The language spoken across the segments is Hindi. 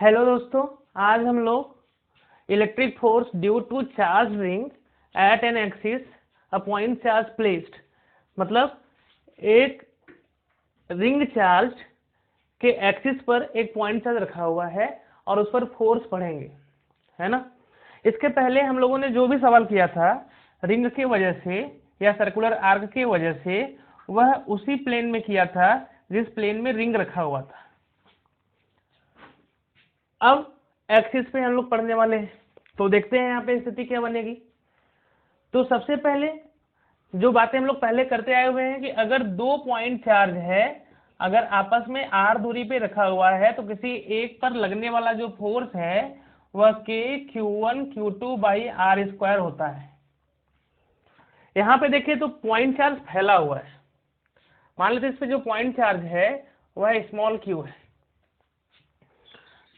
हेलो दोस्तों, आज हम लोग electric force due to charge ring at an axis a point charge placed, मतलब एक रिंग चार्ज के एक्सिस पर एक पॉइंट चार्ज रखा हुआ है और उस पर फोर्स पढ़ेंगे, है ना। इसके पहले हम लोगों ने जो भी सवाल किया था रिंग के वजह से या सर्कुलर आर्क के वजह से, वह उसी प्लेन में किया था जिस प्लेन में रिंग रखा हुआ था। अब एक्सिस पे हम लोग पढ़ने वाले हैं, तो देखते हैं यहाँ पे स्थिति क्या बनेगी। तो सबसे पहले जो बातें हम लोग पहले करते आए हुए हैं कि अगर दो पॉइंट चार्ज है, अगर आपस में r दूरी पे रखा हुआ है, तो किसी एक पर लगने वाला जो फोर्स है वह k q1 q2 by are square होता है। यहाँ पे देखिए तो पॉइंट चार्ज फैला हुआ है, मान लेते इस पे जो पॉइंट चार्ज है वह स्मॉल q है।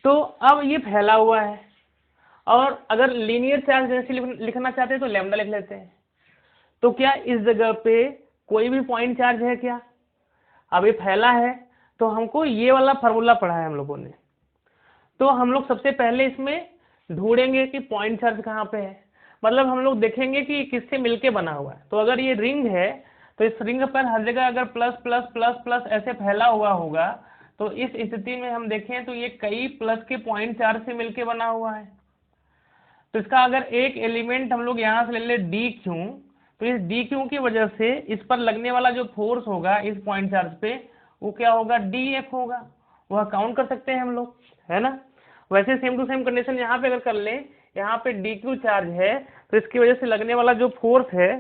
तो अब ये फैला हुआ है और अगर लीनियर चार्ज जैसे लिखना चाहते हैं तो लैम्डा लिख लेते हैं। तो क्या इस जगह पे कोई भी पॉइंट चार्ज है क्या? अब ये फैला है तो हमको ये वाला फार्मूला पढ़ा है हम लोगों ने। तो हम लोग सबसे पहले इसमें ढूंढेंगे कि पॉइंट चार्ज कहाँ पे है, मतलब हम लोग देखेंगे कि किससे मिलके बना हुआ है। तो अगर ये रिंग है तो इस रिंग पर हर जगह अगर प्लस प्लस प्लस प्लस ऐसे फैला हुआ होगा, तो इस स्थिति में हम देखें तो ये कई प्लस के पॉइंट चार्ज से मिलके बना हुआ है। तो इसका अगर एक एलिमेंट हम लोग यहाँ से ले ले डी क्यू, तो इस डी क्यू की वजह से इस पर लगने वाला जो फोर्स होगा इस पॉइंट चार्ज पे वो क्या होगा, डी एफ होगा। वह काउंट कर सकते हैं हम लोग, है ना। वैसे सेम टू सेम कंडीशन यहाँ पे अगर कर लें, यहाँ पे डी क्यू चार्ज है तो इसकी वजह से लगने वाला जो फोर्स है,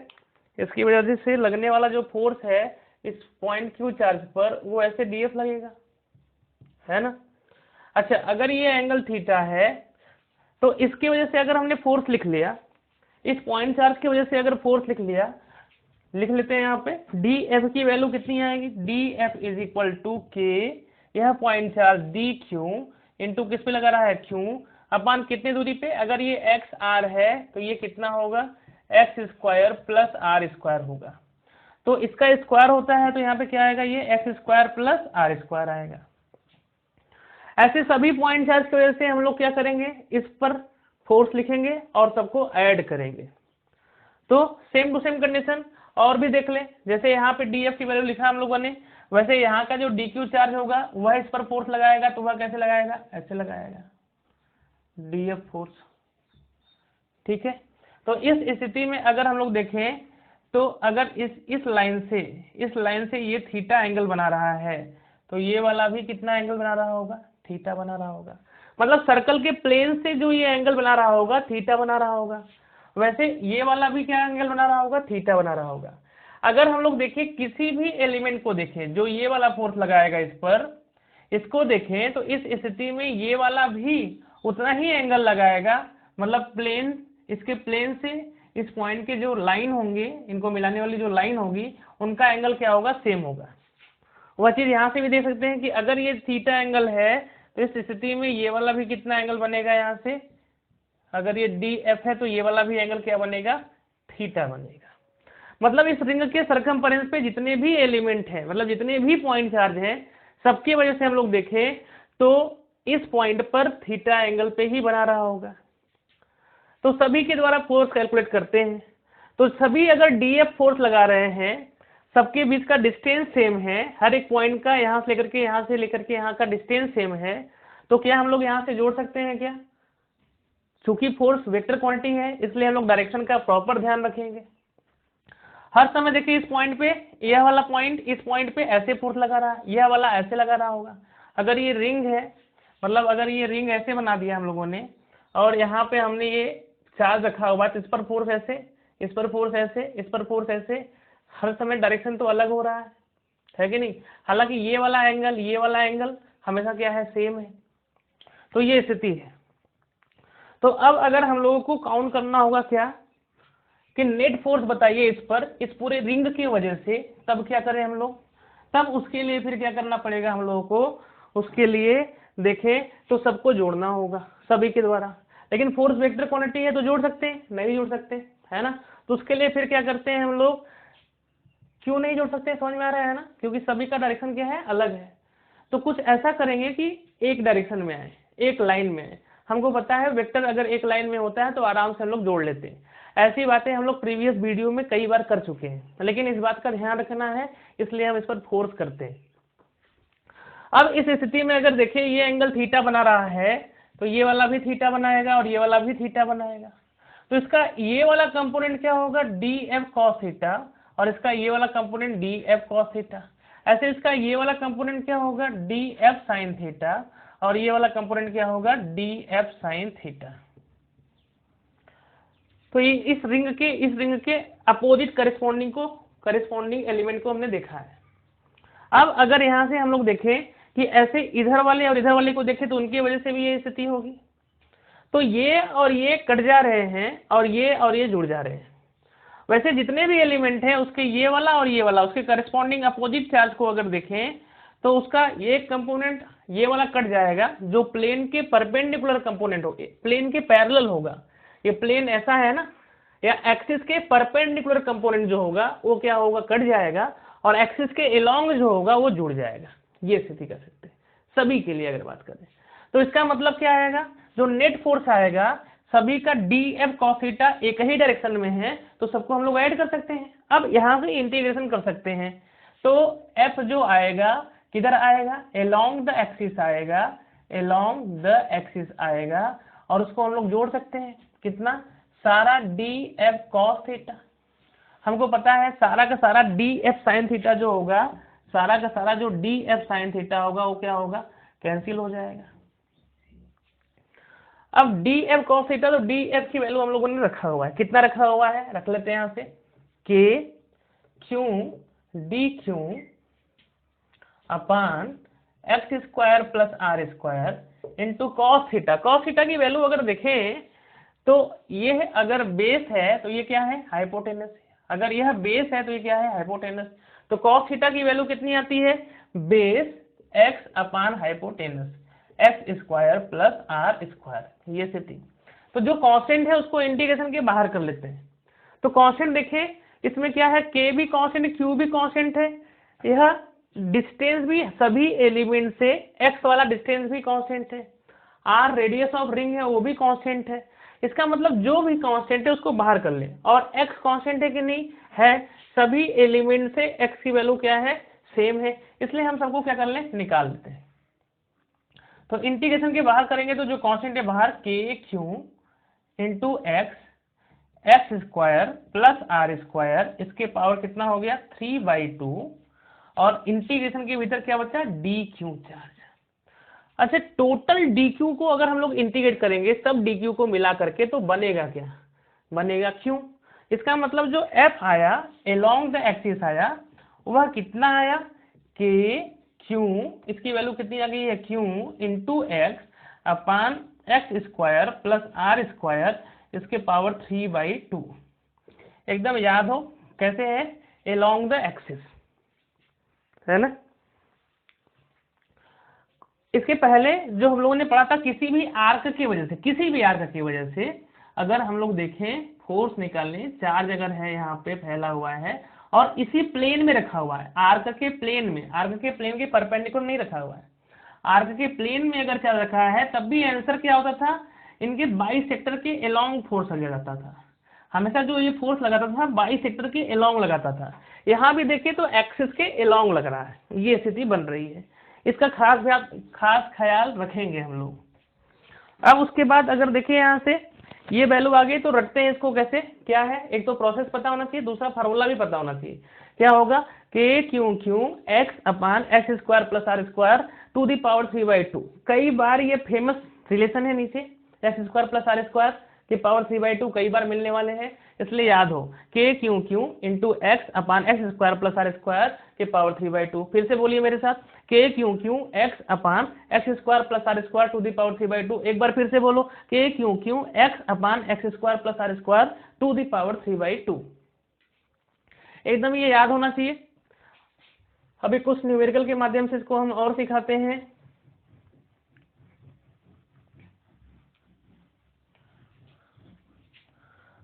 इसकी वजह से लगने वाला जो फोर्स है इस पॉइंट क्यू चार्ज पर वो ऐसे डी एफ लगेगा, है ना। अच्छा, अगर ये एंगल थीटा है तो इसकी वजह से अगर हमने फोर्स लिख लिया, इस पॉइंट चार्ज की वजह से अगर फोर्स लिख लिया, लिख लेते हैं यहाँ पे डी एफ की वैल्यू कितनी आएगी, D F is equal to K, यह point charge D Q into किस पे लगा रहा है, क्यू, अपान कितने दूरी पे, अगर ये एक्स आर है तो ये कितना होगा, X square plus are square होगा। तो इसका स्क्वायर होता है तो यहाँ पे क्या आएगा, ये X square plus are square आएगा। ऐसे सभी पॉइंट चार्ज की वजह से हम लोग क्या करेंगे, इस पर फोर्स लिखेंगे और सबको ऐड करेंगे। तो सेम टू सेम कंडीशन और भी देख लें, जैसे यहाँ पे डी एफ की वैल्यू लिखा हम लोगों ने, वैसे यहाँ का जो डी क्यू चार्ज होगा वह इस पर फोर्स लगाएगा, तो वह कैसे लगाएगा, ऐसे लगाएगा, डी एफ फोर्स, ठीक है। तो इस स्थिति में अगर हम लोग देखें तो अगर इस लाइन से ये थीटा एंगल बना रहा है, तो ये वाला भी कितना एंगल बना रहा होगा, थीटा बना रहा होगा। मतलब सर्कल के प्लेन से जो ये एंगल बना रहा होगा थीटा बना रहा होगा। वैसे ये वाला भी क्या एंगल बना रहा होगा, थीटा बना रहा होगा। अगर हम लोग देखें किसी भी एलिमेंट को देखें जो ये वाला फोर्स लगाएगा इस पर, इसको देखें तो इस स्थिति में ये वाला भी उतना ही एंगल लगाएगा, मतलब प्लेन, इसके प्लेन से इस पॉइंट के जो लाइन होंगे, इनको मिलाने वाली जो लाइन होगी उनका एंगल क्या होगा, सेम होगा। वह चीज यहाँ से भी देख सकते हैं कि अगर ये थीटा एंगल है तो इस स्थिति में ये वाला भी कितना एंगल बनेगा, यहाँ से अगर ये डी एफ है तो ये वाला भी एंगल क्या बनेगा, थीटा बनेगा। मतलब इस रिंग के सरकमफेरेंस पे जितने भी एलिमेंट हैं, मतलब जितने भी पॉइंट चार्ज हैं, सबकी वजह से हम लोग देखें तो इस पॉइंट पर थीटा एंगल पे ही बना रहा होगा। तो सभी के द्वारा फोर्स कैलकुलेट करते हैं, तो सभी अगर डी एफ फोर्स लगा रहे हैं, सबके बीच का डिस्टेंस सेम है, हर एक पॉइंट का यहाँ से लेकर के यहाँ का डिस्टेंस सेम है, तो क्या हम लोग यहाँ से जोड़ सकते हैं क्या? चूंकि फोर्स वेक्टर क्वांटिटी है इसलिए हम लोग डायरेक्शन का प्रॉपर ध्यान रखेंगे। हर समय देखिए इस पॉइंट पे, यह वाला पॉइंट इस पॉइंट पे ऐसे फोर्स लगा रहा है, यह वाला ऐसे लगा रहा होगा। अगर ये रिंग है, मतलब अगर ये रिंग ऐसे बना दिया हम लोगों ने और यहाँ पे हमने ये चार्ज रखा हुआ है, तो इस पर फोर्स ऐसे, इस पर फोर्स ऐसे, इस पर फोर्स ऐसे, हर समय डायरेक्शन तो अलग हो रहा है कि नहीं। हालांकि ये वाला एंगल हमेशा क्या है, सेम है। तो ये स्थिति है। तो अब अगर हम लोगों को काउंट करना होगा क्या, कि नेट फोर्स बताइए इस पर, इस पूरे रिंग की वजह से, तब क्या करें हम लोग, तब उसके लिए फिर क्या करना पड़ेगा हम लोगों को, उसके लिए देखें तो सबको जोड़ना होगा सभी के द्वारा। लेकिन फोर्स वेक्टर क्वांटिटी है तो जोड़ सकते हैं, नहीं जोड़ सकते, है ना। तो उसके लिए फिर क्या करते हैं हम लोग, क्यों नहीं जोड़ सकते, समझ में आ रहा है ना, क्योंकि सभी का डायरेक्शन क्या है, अलग है। तो कुछ ऐसा करेंगे कि एक डायरेक्शन में आए, एक लाइन में है। हमको पता है वेक्टर अगर एक लाइन में होता है तो आराम से हम लोग जोड़ लेते हैं। ऐसी बातें हम लोग प्रीवियस वीडियो में कई बार कर चुके हैं, लेकिन इस बात का ध्यान रखना है, इसलिए हम इस पर फोर्स करते हैं। अब इस स्थिति में अगर देखें ये एंगल थीटा बना रहा है तो ये वाला भी थीटा बनाएगा और ये वाला भी थीटा बनाएगा। तो इसका ये वाला कंपोनेंट क्या होगा, डी एफ कॉस थीटा, और इसका ये वाला component D F cos theta. ऐसे इसका ये वाला कंपोनेंट क्या होगा, डी एफ साइन थीटा, और ये वाला कंपोनेंट क्या होगा, डी एफ साइन थीटा। तो ये इस रिंग के अपोजिट करिस्पॉन्डिंग एलिमेंट को हमने देखा है। अब अगर यहां से हम लोग देखें कि ऐसे इधर वाले और इधर वाले को देखें तो उनकी वजह से भी ये स्थिति होगी। तो ये और ये कट जा रहे हैं और ये जुड़ जा रहे हैं। वैसे जितने भी एलिमेंट हैं उसके ये वाला और ये वाला उसके करस्पॉन्डिंग अपोजिट चार्ज को अगर देखें तो उसका ये कंपोनेंट ये वाला कट जाएगा जो प्लेन के परपेंडिकुलर कंपोनेंट होगा, प्लेन के पैरेलल होगा। ये प्लेन ऐसा है ना, या एक्सिस के परपेंडिकुलर कंपोनेंट जो होगा वो क्या होगा, कट जाएगा, और एक्सिस के अलोंग जो होगा वो जुड़ जाएगा। ये स्थिति कर सकते हैं सभी के लिए अगर बात करें। तो इसका मतलब क्या आएगा, जो नेट फोर्स आएगा सभी का डी एफ कॉस थीटा एक ही डायरेक्शन में है, तो सबको हम लोग ऐड कर सकते हैं। अब यहाँ से इंटीग्रेशन कर सकते हैं। तो एफ जो आएगा किधर आएगा, अलोंग द एक्सिस आएगा, अलोंग द एक्सिस आएगा, और उसको हम लोग जोड़ सकते हैं कितना, सारा डी एफ कॉस थीटा। हमको पता है सारा का सारा डी एफ साइन थीटा जो होगा, सारा का सारा जो डी एफ साइन थीटा होगा वो क्या होगा, कैंसिल हो जाएगा। अब डी एफ कॉस थीटा, तो डी एफ की वैल्यू हम लोगों ने रखा हुआ है, कितना रखा हुआ है, रख लेते हैं यहां से, K Q D Q upon x square plus are square into cos theta. Cos theta की वैल्यू अगर देखें तो ये अगर बेस है तो ये क्या है, हाइपोटेनस है। अगर यह बेस है तो ये क्या है, हाइपोटेनस। तो कॉस थीटा की वैल्यू कितनी आती है, base X upon hypotenuse, X square plus are square, ये स्थिति। तो जो कांस्टेंट है उसको इंटीग्रेशन के बाहर कर लेते हैं। तो कांस्टेंट देखें इसमें क्या है, के भी कांस्टेंट, क्यू भी कांस्टेंट है, यह डिस्टेंस भी सभी एलिमेंट से एक्स वाला डिस्टेंस भी कांस्टेंट है, आर रेडियस ऑफ रिंग है वो भी कांस्टेंट है। इसका मतलब जो भी कांस्टेंट है उसको बाहर कर ले, और एक्स कांस्टेंट है कि नहीं है, सभी एलिमेंट से एक्स की वैल्यू क्या है, सेम है, इसलिए हम सबको क्या कर लें, निकाल लेते हैं। तो इंटीग्रेशन के बाहर करेंगे तो जो कांस्टेंट है बाहर, K Q into X square plus are square, इसके पावर कितना हो गया 3/2, और इंटीग्रेशन के भीतर क्या बचा, डी क्यू चार्ज। अच्छा, टोटल डी क्यू को अगर हम लोग इंटीग्रेट करेंगे सब डी क्यू को मिला करके तो बनेगा क्या, बनेगा क्यू। इसका मतलब जो एफ आया अलोंग द एक्सिस आया वह कितना आया, के क्यू, इसकी वैल्यू कितनी आ गई है, Q into X upon x square plus are square, इसके पावर 3/2। एकदम याद हो कैसे है, अलोंग द एक्सिस है ना। इसके पहले जो हम लोगों ने पढ़ा था, किसी भी आर्क की वजह से अगर हम लोग देखें फोर्स निकालने, चार्ज अगर है यहाँ पे फैला हुआ है और इसी प्लेन में रखा हुआ है, आर्क के प्लेन के परपेंडिकुलर नहीं रखा हुआ है, आर्क के प्लेन में अगर चार्ज रखा है, तब भी आंसर क्या होता था, इनके बाइसेक्टर के अलोंग फोर्स लगा जाता था। हमेशा जो ये फोर्स लगाता था बाइसेक्टर के अलोंग लगाता था। यहाँ भी देखिए तो एक्सिस के अलोंग लग रहा है, ये स्थिति बन रही है। इसका खास ख्याल रखेंगे हम लोग। अब उसके बाद अगर देखिए यहाँ से ये वैल्यू आ गई तो रखते हैं इसको कैसे, क्या है, एक तो प्रोसेस पता होना चाहिए, दूसरा फार्मूला भी पता होना चाहिए। क्या होगा, K Q X upon x square plus are square to the power 3/2। कई बार ये फेमस रिलेशन है नीचे, X square plus are square की पावर 3/2 कई बार मिलने वाले हैं, इसलिए याद हो K Q into X upon x square plus are square की पावर 3/2। फिर से बोलिए मेरे साथ, K Q X upon x square plus are square to the power 3/2। एक बार फिर से बोलो, K Q X upon x square plus are square to the power 3/2। एकदम ये याद होना चाहिए। अभी कुछ न्यूमेरिकल के माध्यम से इसको हम और सिखाते हैं।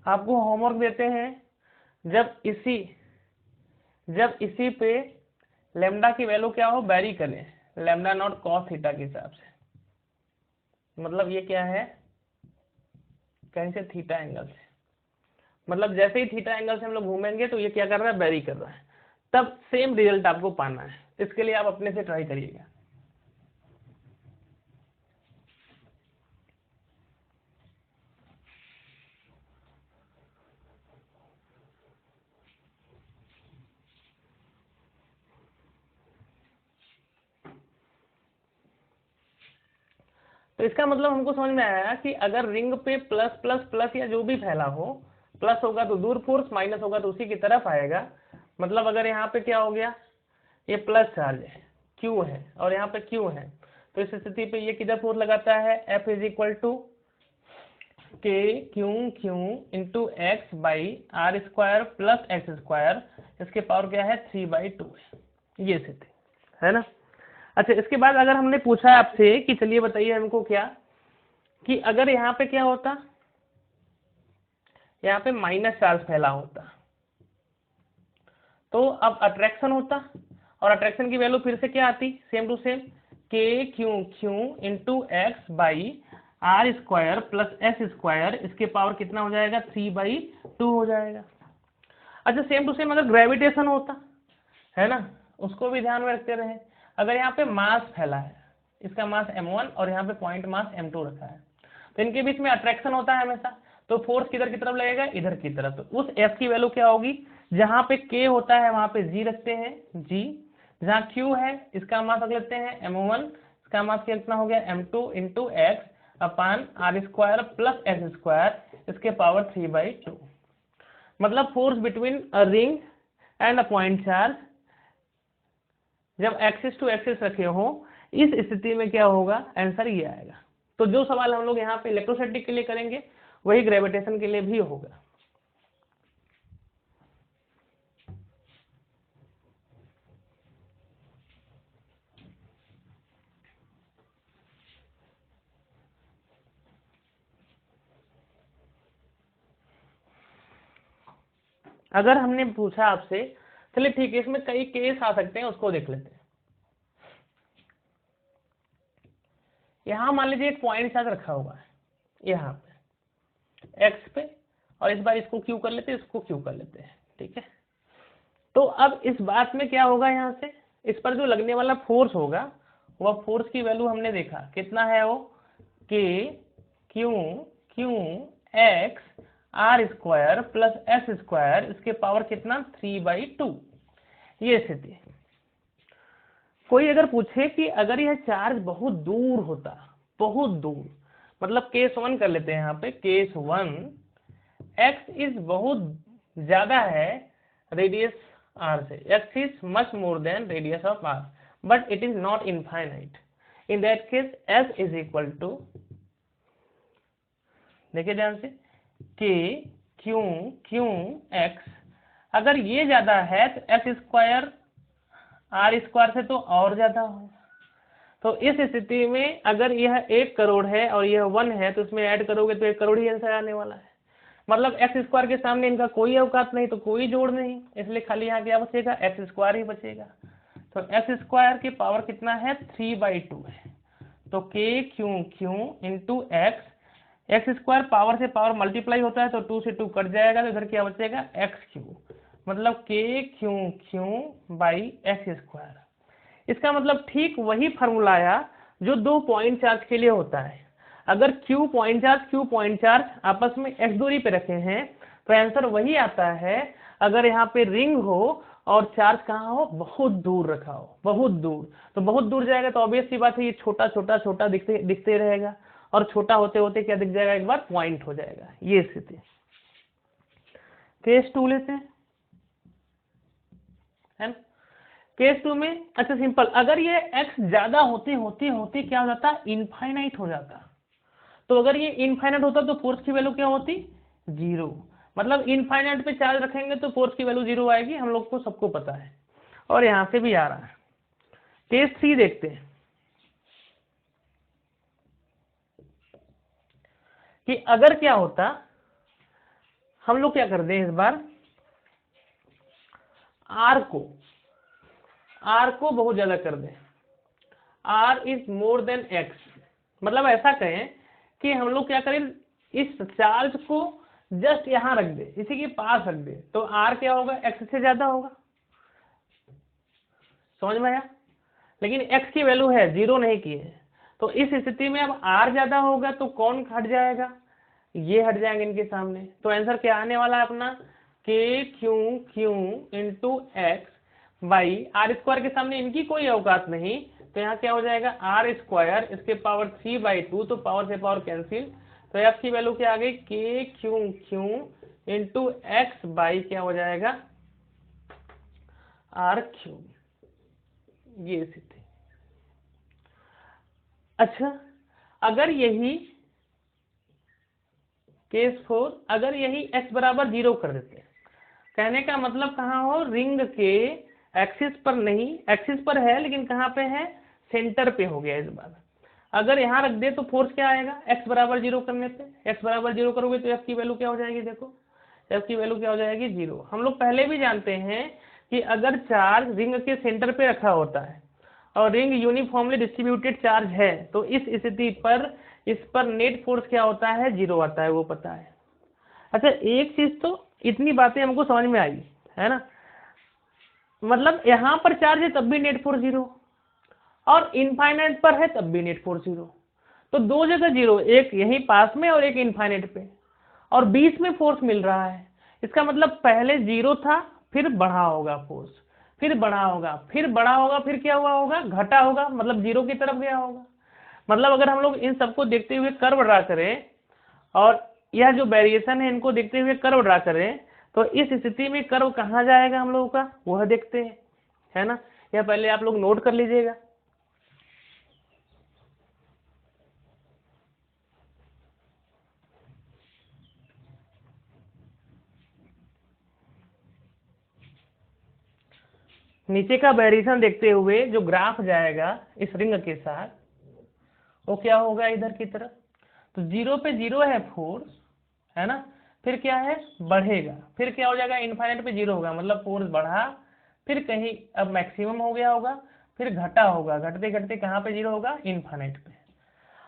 आपको होमवर्क देते हैं, जब इसी पे लेमडा की वैल्यू क्या हो, वेरी करें लैम्डा नॉट कॉस थीटा के हिसाब से। मतलब ये क्या है, कहीं से थीटा एंगल से, मतलब जैसे ही थीटा एंगल से हम लोग घूमेंगे तो ये क्या कर रहा है, वेरी कर रहा है, तब सेम रिजल्ट आपको पाना है। इसके लिए आप अपने से ट्राई करिएगा। तो इसका मतलब हमको समझ में आया कि अगर रिंग पे प्लस प्लस प्लस या जो भी फैला हो, प्लस होगा तो दूर फोर्स, माइनस होगा तो उसी की तरफ आएगा। मतलब अगर यहाँ पे क्या हो गया, ये प्लस चार्ज है, क्यू है, और यहाँ पे क्यू है, तो इस स्थिति पे ये किधर फोर्स लगाता है, F is equal to K Q Q into x by are square plus x square, इसके पावर क्या है 3/2 है, ये स्थिति है ना। अच्छा, इसके बाद अगर हमने पूछा आपसे कि चलिए बताइए हमको क्या, कि अगर यहाँ पे क्या होता, यहाँ पे माइनस चार्ज फैला होता, तो अब अट्रैक्शन होता, और अट्रैक्शन की वैल्यू फिर से क्या आती, same to same K Q Q into x by are square plus S square, इसके पावर कितना हो जाएगा 3/2 हो जाएगा। अच्छा, सेम टू सेम अगर ग्रेविटेशन होता है ना, उसको भी ध्यान में रखते रहे। अगर यहाँ पे मास फैला है, इसका मास m1 और यहाँ पे पॉइंट मास m2 रखा है, तो इनके बीच में अट्रैक्शन होता है हमेशा, तो फोर्स किधर की तरफ लगेगा, इधर की तरफ। तो उस F की वैल्यू क्या होगी, जहाँ पे K होता है वहां पे G रखते हैं, G, जहाँ Q है इसका मास रख लेते हैं m1, इसका मास कितना हो गया m2 into X upon R square plus x square, इसके पावर 3/2। मतलब force between a ring and a point charge जब एक्सिस टू एक्सिस रखे हो, इस स्थिति में क्या होगा, आंसर ये आएगा। तो जो सवाल हम लोग यहाँ पे इलेक्ट्रोस्टैटिक के लिए करेंगे वही ग्रेविटेशन के लिए भी होगा। अगर हमने पूछा आपसे, चलिए ठीक है, इसमें कई केस आ सकते हैं, उसको देख लेते हैं। यहाँ मान लीजिए एक पॉइंट चार्ज रखा हुआ है यहाँ पे एक्स पे, और इस बार इसको क्यू कर लेते हैं, इसको क्यू कर लेते हैं, ठीक है। तो अब इस बात में क्या होगा, यहाँ से इस पर जो लगने वाला फोर्स होगा, वह फोर्स की वैल्यू हमने देखा कितना है, वो K Q Q X R square plus S square, इसके पावर कितना 3/2, ये स्थिति। कोई अगर पूछे कि अगर यह चार्ज बहुत दूर होता, बहुत दूर, मतलब केस 1 कर लेते हैं यहाँ पे, केस 1 x इज बहुत ज्यादा है रेडियस r से, x is much more than radius of r, but it is not infinite. In that case s is equal to, देखिए ध्यान से, k क्यू क्यू x, अगर ये ज्यादा है तो x स्क्वायर आर स्क्वायर से तो और ज्यादा होगा। तो इस स्थिति में अगर यह 1 करोड़ है और यह 1 है, तो इसमें ऐड करोगे तो 1 करोड़ ही आंसर आने वाला है। मतलब एक्स स्क्वायर के सामने इनका कोई औकात नहीं, तो कोई जोड़ नहीं, इसलिए खाली यहाँ क्या बचेगा, एक्स स्क्वायर ही बचेगा। तो एक्स स्क्वायर की पावर कितना है 3/2 है। तो के Q Q into x, x square power से पावर मल्टीप्लाई होता है, तो 2 से 2 कट जाएगा, तो इधर क्या बचेगा एक्स क्यू, मतलब के Q Q by x square. इसका मतलब ठीक वही फॉर्मूला आया जो 2 पॉइंट चार्ज के लिए होता है। अगर Q पॉइंट चार्ज आपस में x दूरी पे रखे हैं, तो आंसर वही आता है। अगर यहाँ पे रिंग हो और चार्ज कहाँ हो, बहुत दूर रखा हो, बहुत दूर, तो बहुत दूर जाएगा तो ऑब्वियस सी बात है ये छोटा छोटा छोटा दिखते रहेगा, और छोटा होते होते क्या दिख जाएगा, एक बार पॉइंट हो जाएगा, ये स्थिति। केस 2 लेते हैं, है ना। केस 2 में अच्छा सिंपल, अगर ये x ज्यादा होते होते होते क्या हो जाता, इनफाइनाइट हो जाता। तो अगर ये इनफाइनाइट होता तो फोर्स की वैल्यू क्या होती, 0। मतलब इनफाइनाइट पे चार्ज रखेंगे तो फोर्स की वैल्यू 0 आएगी, हम लोग को सबको पता है, और यहां से भी आ रहा है। केस 3 देखते हैं कि अगर क्या होता, हम लोग क्या कर दें इस बार, आर को बहुत ज्यादा कर दें, r is more than x, मतलब ऐसा कहें कि हम लोग क्या करें, इस चार्ज को जस्ट यहाँ रख दे, इसी के पास रख दे, तो r क्या होगा, x से ज्यादा होगा। समझ में आया? लेकिन x की वैल्यू है, 0 नहीं की है, तो इस स्थिति में अब r ज्यादा होगा तो कौन हट जाएगा, ये हट जाएंगे इनके सामने। तो आंसर क्या आने वाला है अपना, K Q Q into x by are square के सामने इनकी कोई औकात नहीं, तो यहाँ क्या हो जाएगा आर स्क्वायर इसके पावर 3/2, तो पावर से पावर कैंसिल, तो एफ की वैल्यू क्या आ गई, के Q Q into x by क्या हो जाएगा आर क्यू। ये स्थिति। अच्छा, अगर यही केस 4, अगर यही x बराबर 0 कर देते, कहने का मतलब कहाँ हो, रिंग के एक्सिस पर नहीं, एक्सिस पर है लेकिन कहाँ पे है, सेंटर पे हो गया इस बार। अगर यहाँ रख दे तो फोर्स क्या आएगा, x बराबर 0 करने पे, x बराबर 0 करोगे तो f की वैल्यू क्या हो जाएगी, देखो f की वैल्यू क्या हो जाएगी 0। हम लोग पहले भी जानते हैं कि अगर चार्ज रिंग के सेंटर पे रखा होता है और रिंग यूनिफॉर्मली डिस्ट्रीब्यूटेड चार्ज है, तो इस स्थिति पर इस पर नेट फोर्स क्या होता है, 0 आता है, वो पता है। अच्छा, एक चीज तो इतनी बातें हमको समझ में आई है ना, मतलब यहाँ पर चार्ज है तब भी नेट फोर्स 0 और इनफाइनाइट पर है तब भी नेट फोर्स 0, तो दो जगह 0, एक यहीं पास में और एक इनफाइनाइट पे, और बीच में फोर्स मिल रहा है। इसका मतलब पहले 0 था, फिर बढ़ा होगा फोर्स, फिर बढ़ा होगा, फिर बढ़ा होगा, फिर क्या हुआ होगा, घटा होगा, मतलब 0 की तरफ गया होगा। मतलब अगर हम लोग इन सबको देखते हुए कर्व ड्रा करें और यह जो वेरिएशन है इनको देखते हुए कर्व ड्रा करें, तो इस स्थिति में कर्व कहाँ जाएगा हम लोगों का, वह देखते हैं, है ना। यह पहले आप लोग नोट कर लीजिएगा। नीचे का वेरिएशन देखते हुए जो ग्राफ जाएगा इस रिंग के साथ, वो क्या होगा इधर की तरफ, तो 0 पे 0 है फोर्स, है ना, फिर क्या है बढ़ेगा, फिर क्या हो जाएगा इनफाइनाइट पे 0 होगा, मतलब फोर्स बढ़ा, फिर कहीं अब मैक्सिमम हो गया होगा, फिर घटा होगा, घटते घटते कहाँ पे 0 होगा, इनफाइनाइट पे।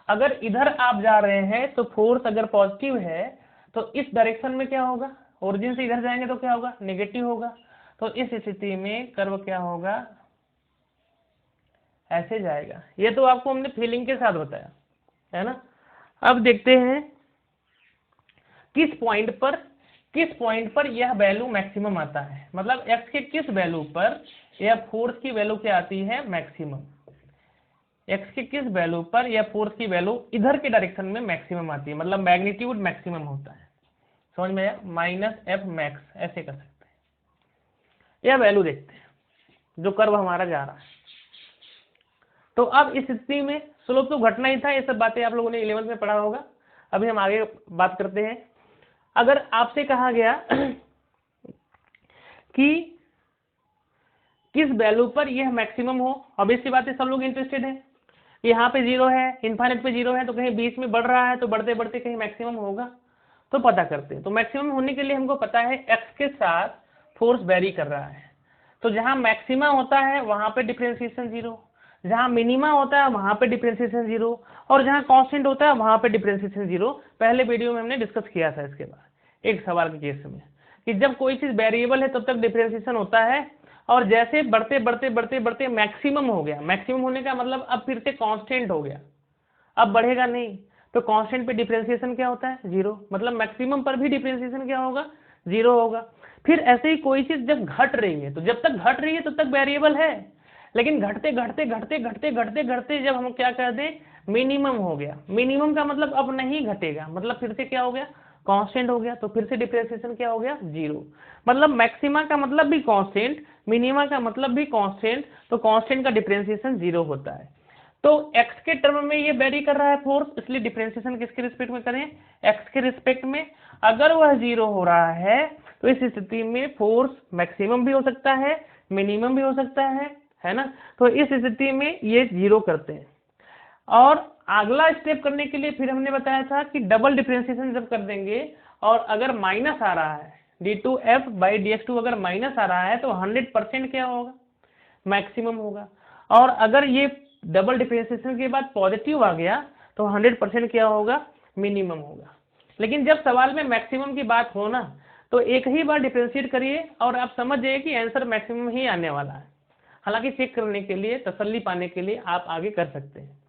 अगर इधर आप जा रहे हैं तो फोर्स अगर पॉजिटिव है तो इस डायरेक्शन में क्या होगा, ओरिजिन से इधर जाएंगे तो क्या होगा, नेगेटिव होगा, तो इस स्थिति में कर्व क्या होगा, ऐसे जाएगा। ये तो आपको हमने फीलिंग के साथ बताया, है ना। अब देखते हैं किस पॉइंट पर यह वैल्यू मैक्सिमम आता है, मतलब x के किस वैल्यू पर यह फोर्स की वैल्यू क्या आती है, मैक्सिमम। x के किस वैल्यू पर यह फोर्स की वैल्यू इधर के डायरेक्शन में मैक्सिमम आती है, मतलब मैग्नीट्यूड मैक्सिमम होता है। समझ में आया, -f max ऐसे कर सकते हैं। यह वैल्यू देखते हैं जो कर्व हमारा जा रहा है। तो अब इस स्थिति में स्लोप तो घटना ही था, ये सब बातें आप लोगों ने 11th में पढ़ा होगा। अभी हम आगे बात करते हैं। अगर आपसे कहा गया कि किस वैल्यू पर यह मैक्सिमम हो, अब इसकी बातें सब लोग इंटरेस्टेड हैं। यहाँ पे 0 है, इनफाइनाइट पे 0 है, तो कहीं बीच में बढ़ रहा है, तो बढ़ते बढ़ते कहीं मैक्सिमम होगा, तो पता करते हैं। तो मैक्सिमम होने के लिए हमको पता है x के साथ फोर्स वेरी कर रहा है, तो जहां मैक्सिमा होता है वहां पे डिफरेंशिएशन 0, जहां मिनिमा होता है वहां पे डिफरेंशिएशन 0, और जहां कांस्टेंट होता है वहां पे डिफरेंशिएशन 0। पहले वीडियो में हमने डिस्कस किया था इसके बाद एक सवाल के केस में, कि जब कोई चीज वेरिएबल है तब तक डिफरेंशिएशन होता है, और जैसे बढ़ते बढ़ते बढ़ते बढ़ते मैक्सिमम हो गया, मैक्सिमम होने का मतलब अब फिर से कांस्टेंट हो गया, अब बढ़ेगा नहीं, तो कांस्टेंट पे डिफरेंशिएशन क्या होता है, 0, मतलब मैक्सिमम पर भी डिफरेंशिएशन क्या होगा, 0 होगा। फिर ऐसे ही कोई चीज जब घट रही है, तो जब तक घट रही है तब तक वेरिएबल है, लेकिन घटते घटते घटते घटते घटते घटते जब हम क्या कर दें, मिनिमम हो गया, मिनिमम का मतलब अब नहीं घटेगा, मतलब फिर से क्या हो गया, कांस्टेंट हो गया, तो फिर से डिफरेंशिएशन क्या हो गया, 0। मतलब मैक्सिमा का मतलब भी कांस्टेंट, मिनिमा का मतलब भी कांस्टेंट, तो कांस्टेंट का डिफरेंशिएशन 0 होता है। तो x के टर्म में ये वेरी कर रहा है फोर्स, इसलिए डिफरेंशिएशन किसके रिस्पेक्ट में करें, x के रिस्पेक्ट में। अगर वह 0 हो रहा है तो इस स्थिति में फोर्स मैक्सिमम भी हो सकता है, मिनिमम भी हो सकता है ना। तो इस स्थिति में ये 0 करते हैं। और अगला स्टेप करने के लिए फिर हमने बताया था कि डबल डिफरेंशिएशन जब कर देंगे और अगर माइनस आ रहा है, d2f/dx2 अगर माइनस आ रहा है तो 100% क्या होगा, मैक्सिमम होगा। और अगर ये डबल डिफरेंशिएशन के बाद पॉजिटिव आ गया तो 100% क्या होगा, मिनिमम होगा। लेकिन जब सवाल में मैक्सिमम की बात हो ना, तो एक ही बार डिफरेंशिएट करिए और आप समझ जाइए कि आंसर मैक्सिमम ही आने वाला है। हालांकि चेक करने के लिए, तसल्ली पाने के लिए आप आगे कर सकते हैं।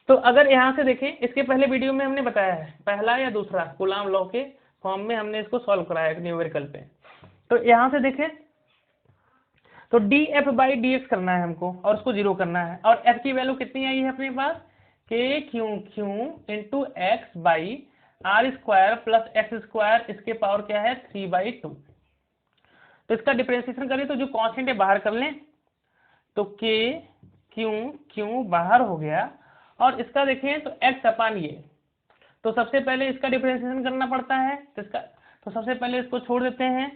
तो अगर यहाँ से देखें, इसके पहले वीडियो में हमने बताया है, पहला या दूसरा कूलाम लॉ के फॉर्म में हमने इसको सॉल्व कराया है न्यूमेरिकल पे। तो यहाँ से देखें तो df बाई dx करना है हमको और उसको 0 करना है, और f की वैल्यू कितनी आई है अपने पास, k q Q into x by are square plus x square, इसके पावर क्या है 3/2। तो इसका डिफरेंशिएशन करें तो जो कांस्टेंट है बाहर कर लें, तो k क्यू क्यू बाहर हो गया, और इसका देखें तो x अपान ये, तो सबसे पहले इसका डिफरेंशिएशन करना पड़ता है, तो सबसे पहले इसको छोड़ देते हैं,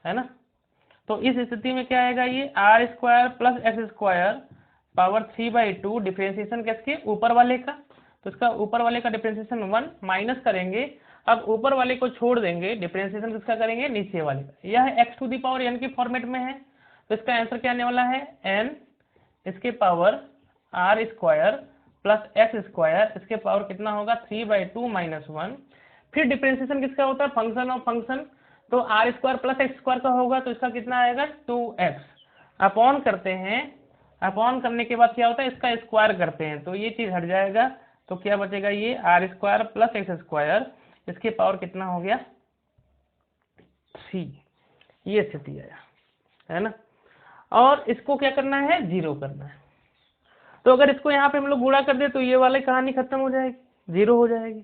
है ना। तो इस स्थिति में क्या आएगा, ये r square plus x square power 3/2 differentiation किसके, ऊपर वाले का, तो इसका ऊपर वाले का डिफरेंशिएशन 1 माइनस करेंगे, अब ऊपर वाले को छोड़ देंगे, डिफरेंशिएशन किसका करेंगे, नीचे वाले का। यह x to the power n के फॉर्मेट में है, तो इसका आंसर क्या आने वाला है, n इसके power r square plus x square, इसके पावर कितना होगा 3/2 माइनस 1। फिर डिफरेंशिएशन किसका होता है, फंक्शन ऑफ फंक्शन, तो r square plus x square का होगा, तो इसका कितना आएगा 2x, अपॉन करते हैं, अपॉन करने के बाद क्या होता है, इसका स्क्वायर करते हैं, तो ये चीज हट जाएगा, तो क्या बचेगा, ये r square plus x square, इसके पावर कितना हो गया 3। ये स्थिति आया, है ना। और इसको क्या करना है, 0 करना है। तो अगर इसको यहाँ पे हम लोग गुणा कर दे तो ये वाली कहानी खत्म हो जाएगी, 0 हो जाएगी।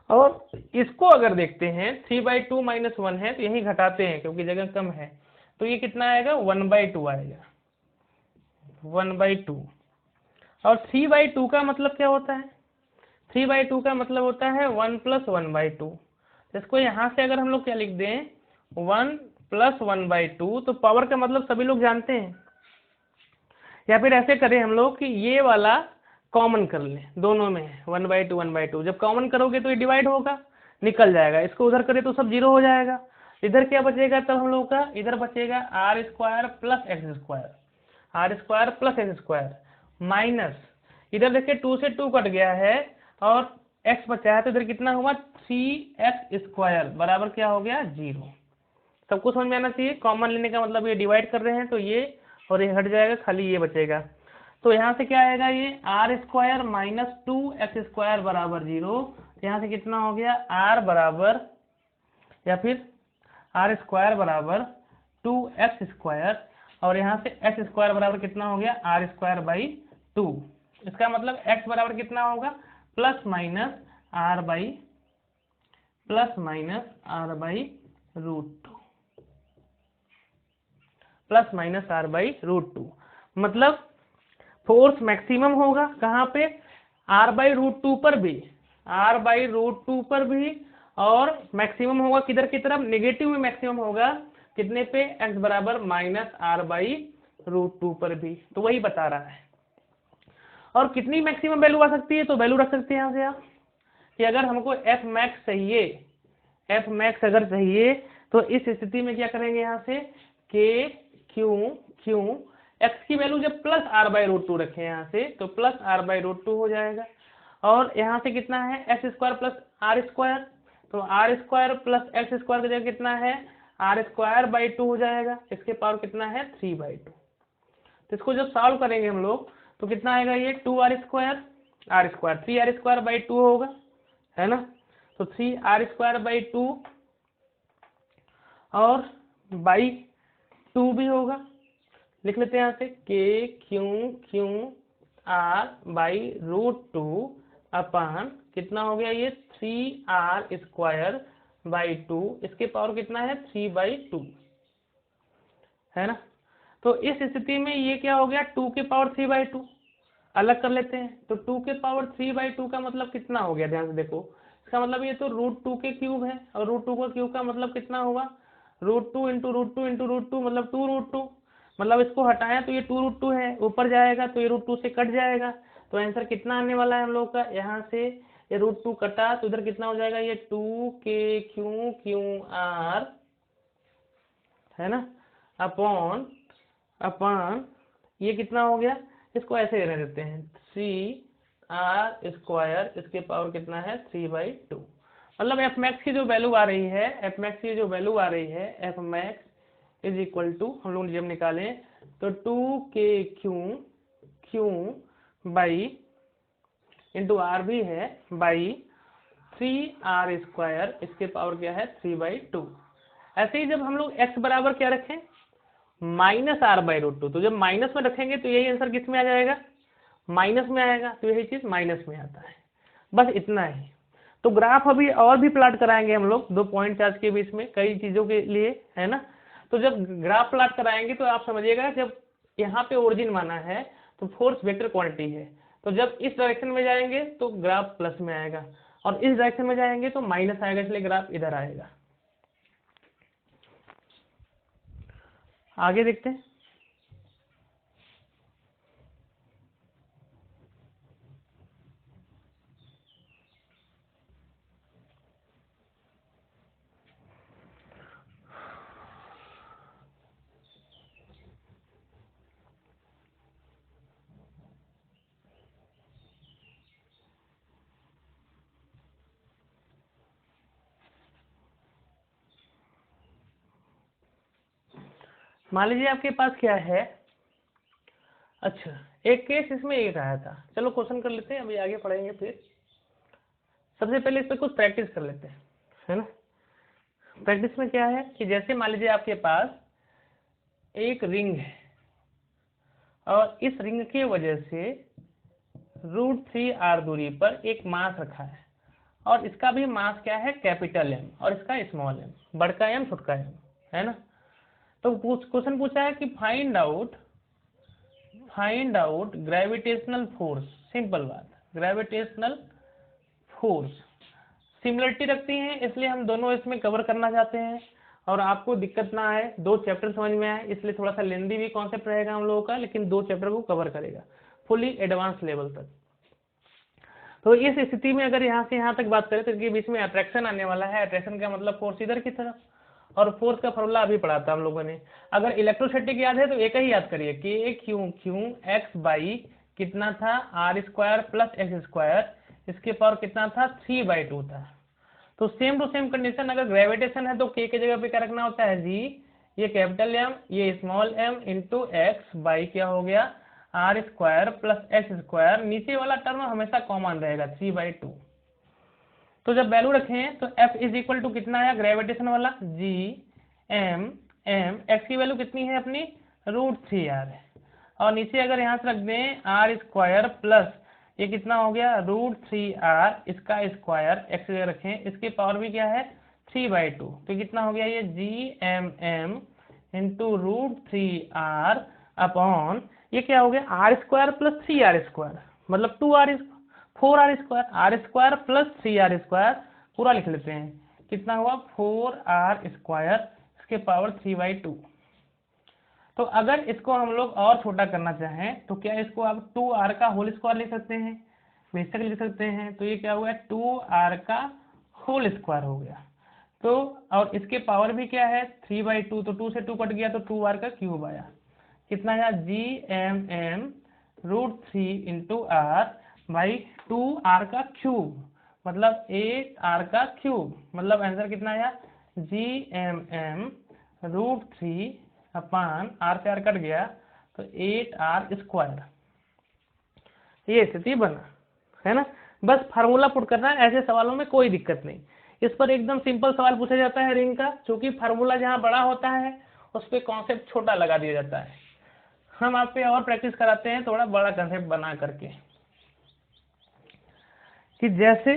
और इसको अगर देखते हैं 3/2 माइनस 1 है, तो यही घटाते हैं क्योंकि जगह कम है, तो ये कितना आएगा 1/2 आएगा, 1/2। और 3/2 का मतलब क्या होता है, 3/2 का मतलब होता है 1 + 1/2। इसको यहाँ से अगर हम लोग क्या लिख दें 1 + 1/2, तो पावर का मतलब सभी लोग जानते हैं। या फिर ऐसे करें हम लोग कि ये वाला कॉमन कर लें, दोनों में 1/2 1/2, जब कॉमन करोगे तो ये डिवाइड होगा, निकल जाएगा, इसको उधर करें तो सब 0 हो जाएगा। इधर क्या बचेगा तब हम लोग का, इधर बचेगा r square plus x square, r square plus x square minus, इधर देखिए 2 से 2 कट गया है और x बचा है, तो इधर कितना हुआ 3x स्क्वायर बराबर क्या हो गया 0। सबको समझ में आना चाहिए, कॉमन लेने का मतलब ये डिवाइड कर रहे हैं तो ये और ये हट जाएगा, खाली ये बचेगा। तो यहाँ से क्या आएगा, ये r square minus 2x square बराबर 0। यहाँ से कितना हो गया r बराबर, या फिर आर स्क्वायर बराबर 2x स्क्वायर, और यहाँ से x स्क्वायर बराबर कितना हो गया आर स्क्वायर बाई 2। इसका मतलब x बराबर कितना होगा plus minus r by √2, plus minus r by √2। मतलब फोर्स मैक्सिमम होगा कहाँ पे, r/√2 पर भी, r/√2 पर भी, और मैक्सिमम होगा किधर की तरफ, नेगेटिव में मैक्सिमम होगा कितने पे, x बराबर माइनस r/√2 पर भी। तो वही बता रहा है। और कितनी मैक्सिमम वैल्यू आ सकती है, तो वैल्यू रख सकते हैं यहाँ से आप कि अगर हमको f मैक्स चाहिए, f मैक्स अगर चाहिए, तो इस स्थिति में क्या करेंगे, यहाँ से k क्यू x की वैल्यू जब प्लस r/√2 रखें यहाँ से, तो प्लस r/√2 हो जाएगा, और यहाँ से कितना है x square plus are square, तो r square plus x square की जगह कितना है आर स्क्वायर बाई 2 हो जाएगा, इसके पावर कितना है 3/2। तो इसको जब सॉल्व करेंगे हम लोग तो कितना आएगा, ये 2r square 3r square by 2 होगा, है ना। तो 3r स्क्वायर बाई 2 और बाई 2 भी होगा, लिख लेते हैं यहाँ से k r बाई √2 अपान कितना हो गया, ये 3r स्क्वायर बाई 2, इसके पावर कितना है 3/2, है ना। तो इस स्थिति में ये क्या हो गया 2 के पावर 3/2, अलग कर लेते हैं, तो 2 के पावर 3/2 का मतलब कितना हो गया, ध्यान से देखो, इसका मतलब ये तो √2 के क्यूब है, और √2 का क्यूब का मतलब कितना हुआ √2 इंटू √2 इंटू √2 मतलब 2√2, मतलब इसको हटाया तो ये 2√2 है, ऊपर जाएगा तो ये √2 से कट जाएगा, तो आंसर कितना आने वाला है हम लोग का, यहाँ से ये √2 कटा तो इधर कितना हो जाएगा, ये 2k है ना, अपॉन ये कितना हो गया, इसको ऐसे रहने देते हैं आर स्क्वायर इसके पावर कितना है 3/2। मतलब एफ मैक्स की जो वैल्यू आ रही है, एफ मैक्स की जो वैल्यू आ रही है, f max is equal to, हम लोग जब निकालें तो 2k Q by into are भी है बाई 3r स्क्वायर इसके पावर क्या है 3/2। ऐसे ही जब हम लोग x बराबर क्या रखें -r/√2, तो जब माइनस में रखेंगे तो यही आंसर किस में आ जाएगा, माइनस में आएगा, तो यही चीज माइनस में आता है। बस इतना ही। तो ग्राफ अभी और भी प्लॉट कराएंगे हम लोग 2 पॉइंट चार्ज के बीच में कई चीजों के लिए, है ना। तो जब ग्राफ प्लॉट कराएंगे तो आप समझिएगा, जब यहाँ पे ओरिजिन माना है तो फोर्स वेक्टर क्वांटिटी है, तो जब इस डायरेक्शन में जाएंगे तो ग्राफ प्लस में आएगा और इस डायरेक्शन में जाएंगे तो माइनस आएगा, इसलिए ग्राफ इधर आएगा। आगे देखते हैं। मान लीजिए आपके पास क्या है, अच्छा एक केस इसमें एक आया था, चलो क्वेश्चन कर लेते हैं, अभी आगे पढ़ेंगे फिर। सबसे पहले इस पर कुछ प्रैक्टिस कर लेते हैं, है ना। प्रैक्टिस में क्या है कि जैसे मान लीजिए आपके पास एक रिंग है और इस रिंग की वजह से √3r दूरी पर एक मास रखा है और इसका भी मास क्या है कैपिटल M और इसका स्मॉल m, बड़का M छोटका m, है ना। तो क्वेश्चन पूछा है कि find out gravitational force, simple बात, ग्रेविटेशनल फोर्स सिमिलरिटी रखती हैं, इसलिए हम दोनों इसमें कवर करना चाहते हैं और आपको दिक्कत ना आए, 2 चैप्टर समझ में आए, इसलिए थोड़ा सा लेंदी भी कॉन्सेप्ट रहेगा हम लोगों का, लेकिन 2 चैप्टर को कवर करेगा फुली एडवांस लेवल तक। तो इस स्थिति में अगर यहाँ से यहाँ तक बात करें तो इसके बीच में अट्रैक्शन आने वाला है, अट्रैक्शन का मतलब फोर्स इधर की तरफ, और फोर्स का फॉर्मूला अभी पढ़ा था हम लोगों ने। अगर इलेक्ट्रोस्टैटिक याद है तो एक ही याद करिए, k x बाई कितना था r² प्लस x², इसके पावर कितना था 3/2 था। तो सेम टू सेम कंडीशन, अगर ग्रेविटेशन है तो k की जगह पे क्या रखना होता है g, ये कैपिटल M ये small m into x by क्या हो गया r² प्लस x², नीचे वाला टर्म हमेशा कॉमन रहेगा 3/2। तो जब वैल्यू रखें तो F इज इक्वल टू कितना आया ग्रेविटेशन वाला g m m, x की वैल्यू कितनी है अपनी √3r है, और नीचे अगर यहाँ से रख दें r² प्लस ये कितना हो गया √3r इसका स्क्वायर, x जगह रखें, इसकी पावर भी क्या है 3/2, तो कितना हो गया ये g इंटू √3r अपॉन ये क्या हो गया r² प्लस 3r², मतलब 4r², r² प्लस 3r² पूरा लिख लेते हैं, कितना हुआ 4r², इसके पावर 3/2। तो अगर इसको हम लोग और छोटा करना चाहें तो क्या इसको आप 2r का होल स्क्वायर लिख सकते हैं, बेशक लिख सकते हैं। तो ये क्या हुआ 2r का होल स्क्वायर हो गया, तो और इसके पावर भी क्या है 3/2, तो 2 से 2 कट गया तो 2r का क्यूब आया, कितना आया g √3 into r by 2r का क्यूब, मतलब 8r का क्यूब, मतलब आंसर कितना आया g √3 अपान r से r कट गया तो 8r²। ये स्थिति बना, है ना। बस फार्मूला पुट करना है, ऐसे सवालों में कोई दिक्कत नहीं। इस पर एकदम सिंपल सवाल पूछा जाता है रिंग का, क्योंकि फार्मूला जहाँ बड़ा होता है उस पर कॉन्सेप्ट छोटा लगा दिया जाता है। हम आप पे और प्रैक्टिस कराते हैं थोड़ा बड़ा कॉन्सेप्ट बना करके, कि जैसे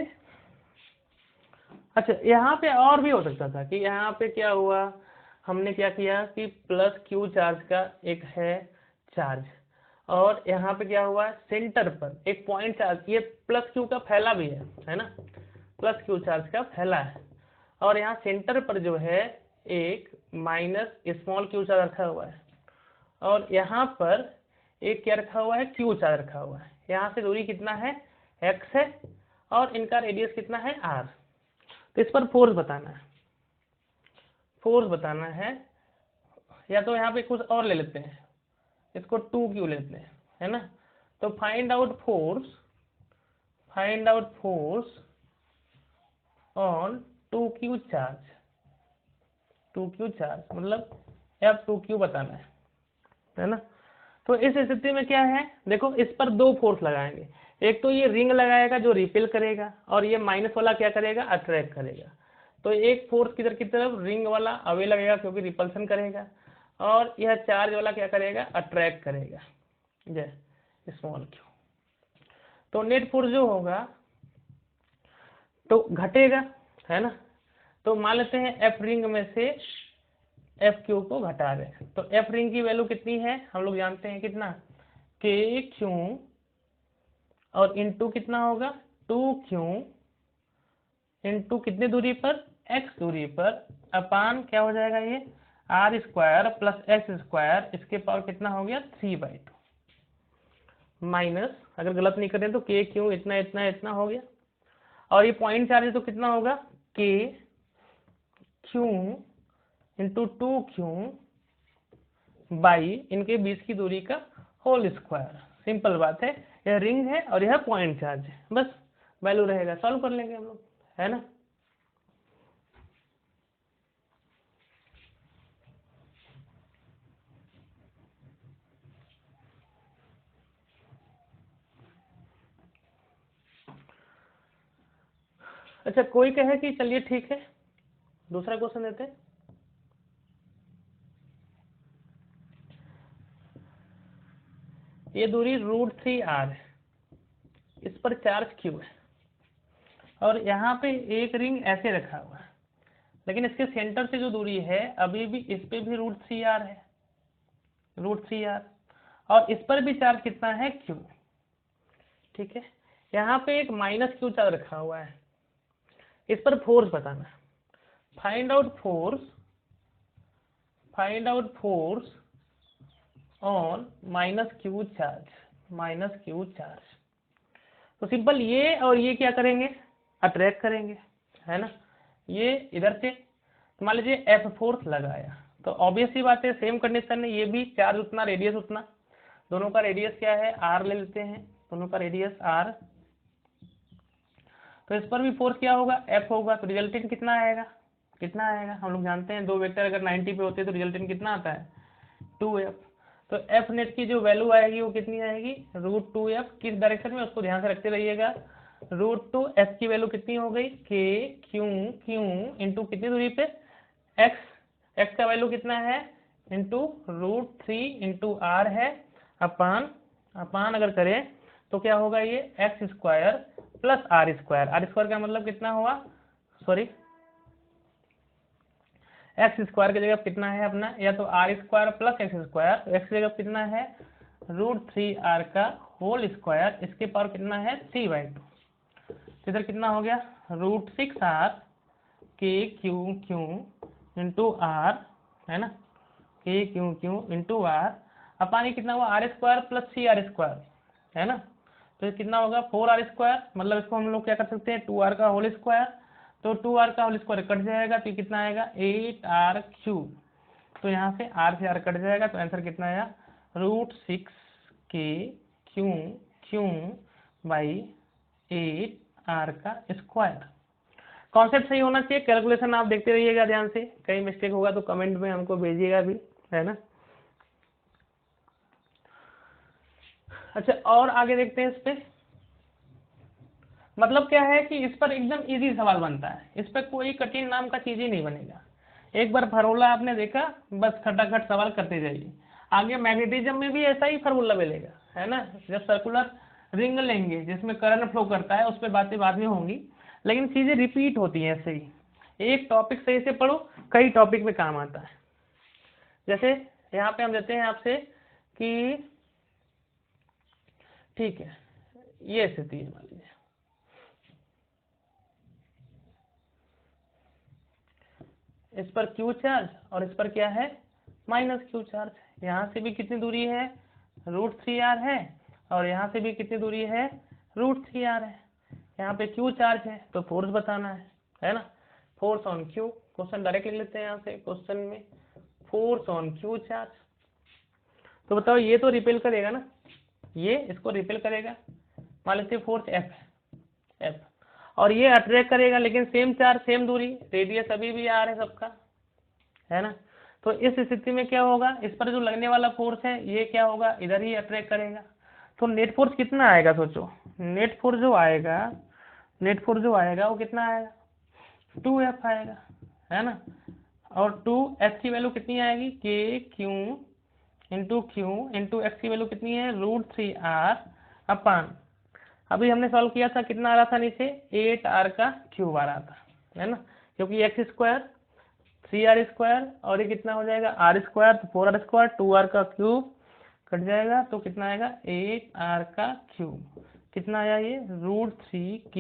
अच्छा यहाँ पे और भी हो सकता था कि यहाँ पे क्या हुआ, हमने क्या किया कि प्लस Q चार्ज का एक है चार्ज, और यहाँ पे क्या हुआ सेंटर पर एक पॉइंट चार्ज, ये प्लस Q का फैला भी है ना, प्लस Q चार्ज का फैला है, और यहाँ सेंटर पर जो है एक माइनस स्मॉल q चार्ज रखा हुआ है, और यहाँ पर एक क्या रखा हुआ है Q चार्ज रखा हुआ है। यहाँ से दूरी कितना है x है और इनका रेडियस कितना है r। तो इस पर फोर्स बताना है, या तो यहाँ पे कुछ और ले लेते हैं, इसको 2q लेते हैं, है ना। तो find out force find out force on 2q charge, 2q charge मतलब F2q बताना है ना। तो इस स्थिति में क्या है, देखो इस पर दो फोर्स लगाएंगे, एक तो ये रिंग लगाएगा जो रिपेल करेगा, और ये माइनस वाला क्या करेगा, अट्रैक्ट करेगा। तो एक फोर्स किधर की तरफ, रिंग वाला अवे लगेगा क्योंकि रिपल्सन करेगा, और यह चार्ज वाला क्या करेगा, अट्रैक्ट करेगा, जय स्मॉल क्यू। तो नेट फोर्स जो होगा तो घटेगा, है ना। तो मान लेते हैं एफ रिंग में से एफ क्यू को घटा रहे हैं, तो एफ रिंग की वैल्यू कितनी है हम लोग जानते हैं, कितना, के क्यू, और इंटू कितना होगा 2q इंटू कितनी दूरी पर, x दूरी पर, अपान क्या हो जाएगा ये r square plus x square, इसके पावर कितना हो गया 3/2, माइनस अगर गलत नहीं करें तो के क्यू इतना इतना इतना हो गया, और ये पॉइंट चार्ज तो कितना होगा K Q into 2q by इनके बीच की दूरी का होल स्क्वायर। सिंपल बात है, यह रिंग है और यह पॉइंट चार्ज है, बस वैल्यू रहेगा, सॉल्व कर लेंगे हम लोग, है ना। अच्छा कोई कहे कि चलिए ठीक है दूसरा क्वेश्चन देते हैं। ये दूरी √3r है, इस पर चार्ज q है, और यहाँ पे एक रिंग ऐसे रखा हुआ है, लेकिन इसके सेंटर से जो दूरी है अभी भी इस पे भी √3r है, √3r, और इस पर भी चार्ज कितना है q, ठीक है। यहाँ पे एक -q चार्ज रखा हुआ है, इस पर फोर्स बताना है, find out force on -q charge, तो सिंपल ये और ये क्या करेंगे, अट्रैक्ट करेंगे, है ना। ये इधर से तो मान लीजिए एफ फोर्स लगाया, तो ऑब्वियस सी बात है सेम कंडीशन है, ये भी चार्ज उतना रेडियस उतना, दोनों का रेडियस क्या है r ले लेते हैं, दोनों का रेडियस r, तो इस पर भी फोर्स क्या होगा f होगा, तो रिजल्टेंट कितना आएगा, हम लोग जानते हैं दो वेक्टर अगर 90 पे होते हैं तो रिजल्टेंट कितना आता है 2f, तो एफ नेट की जो वैल्यू आएगी वो कितनी आएगी √2f, किस डायरेक्शन में उसको ध्यान से रखते रहिएगा, √2f की वैल्यू कितनी हो गई के क्यू इंटू कितनी दूरी पे x का वैल्यू कितना है इंटू √3 इंटू r है, अपान अगर करें तो क्या होगा ये x square plus r square का मतलब कितना हुआ, सॉरी एक्स स्क्वायर की जगह कितना है अपना, या तो r square plus x square, तो एक्स की जगह कितना है √3r का होल स्क्वायर, इसके पावर कितना है 3/2, तो इधर कितना हो गया √6r के क्यू इंटू r, है ना, के क्यू इंटू r, अपान ये कितना हुआ r square plus 3r square, है ना, तो ये कितना होगा 4r स्क्वायर, मतलब इसको हम लोग क्या कर सकते हैं 2r का होल स्क्वायर, तो 2r का होल स्क्वायर कट जाएगा तो कितना आएगा 8r3, तो यहाँ से r से r कट जाएगा, तो आंसर कितना आया √6 के क्यू बाई 8r का स्क्वायर। कॉन्सेप्ट सही होना चाहिए, कैलकुलेशन आप देखते रहिएगा ध्यान से, कहीं मिस्टेक होगा तो कमेंट में हमको भेजिएगा भी, है ना। अच्छा और आगे देखते हैं इस पे, मतलब क्या है कि इस पर एकदम इजी सवाल बनता है, इस पर कोई कठिन नाम का चीज ही नहीं बनेगा, एक बार फार्मूला आपने देखा बस खटाखट सवाल करते जाइए। आगे मैग्नेटिज्म में भी ऐसा ही फार्मूला मिलेगा, है ना, जब सर्कुलर रिंग लेंगे जिसमें करंट फ्लो करता है उस पर बातें बाद में होंगी, लेकिन चीजें रिपीट होती हैं ऐसे ही, एक टॉपिक सही से पढ़ो कई टॉपिक में काम आता है। जैसे यहाँ पे हम देते हैं आपसे कि ठीक है ये स्थिति है, मान लीजिए इस पर क्यू चार्ज और इस पर क्या है -q चार्ज, यहाँ से भी कितनी दूरी है √3r है, और यहाँ से भी कितनी दूरी है √3r है, यहाँ पे q चार्ज है तो फोर्स बताना है ना, force on q, question direct लिख लेते हैं यहाँ से क्वेश्चन में, फोर्स ऑन q चार्ज, तो बताओ ये तो रिपेल करेगा ना, ये इसको रिपेल करेगा, मान लेते हैं फोर्स F है, एफ, और ये अट्रैक्ट करेगा, लेकिन सेम चार्ज सेम दूरी, रेडियस अभी भी आर है सबका, है ना। तो इस स्थिति में क्या होगा, इस पर जो लगने वाला फोर्स है ये क्या होगा, इधर ही अट्रैक्ट करेगा। तो नेट फोर्स कितना आएगा सोचो, नेट फोर्स जो आएगा, नेट फोर्स जो आएगा वो कितना आएगा, 2F आएगा, है ना। और 2F की वैल्यू कितनी आएगी, के क्यू इंटू एक्स की वैल्यू कितनी है, √3r अपान, अभी हमने सॉल्व किया था कितना आ रहा था नीचे, 8r का क्यूब आ रहा था, है ना, क्योंकि एक्स स्क्वायर 3r² और ये कितना हो जाएगा r², तो 4r², 2r का क्यूब कट जाएगा तो कितना आएगा 8r का क्यूब, कितना आया ये √3k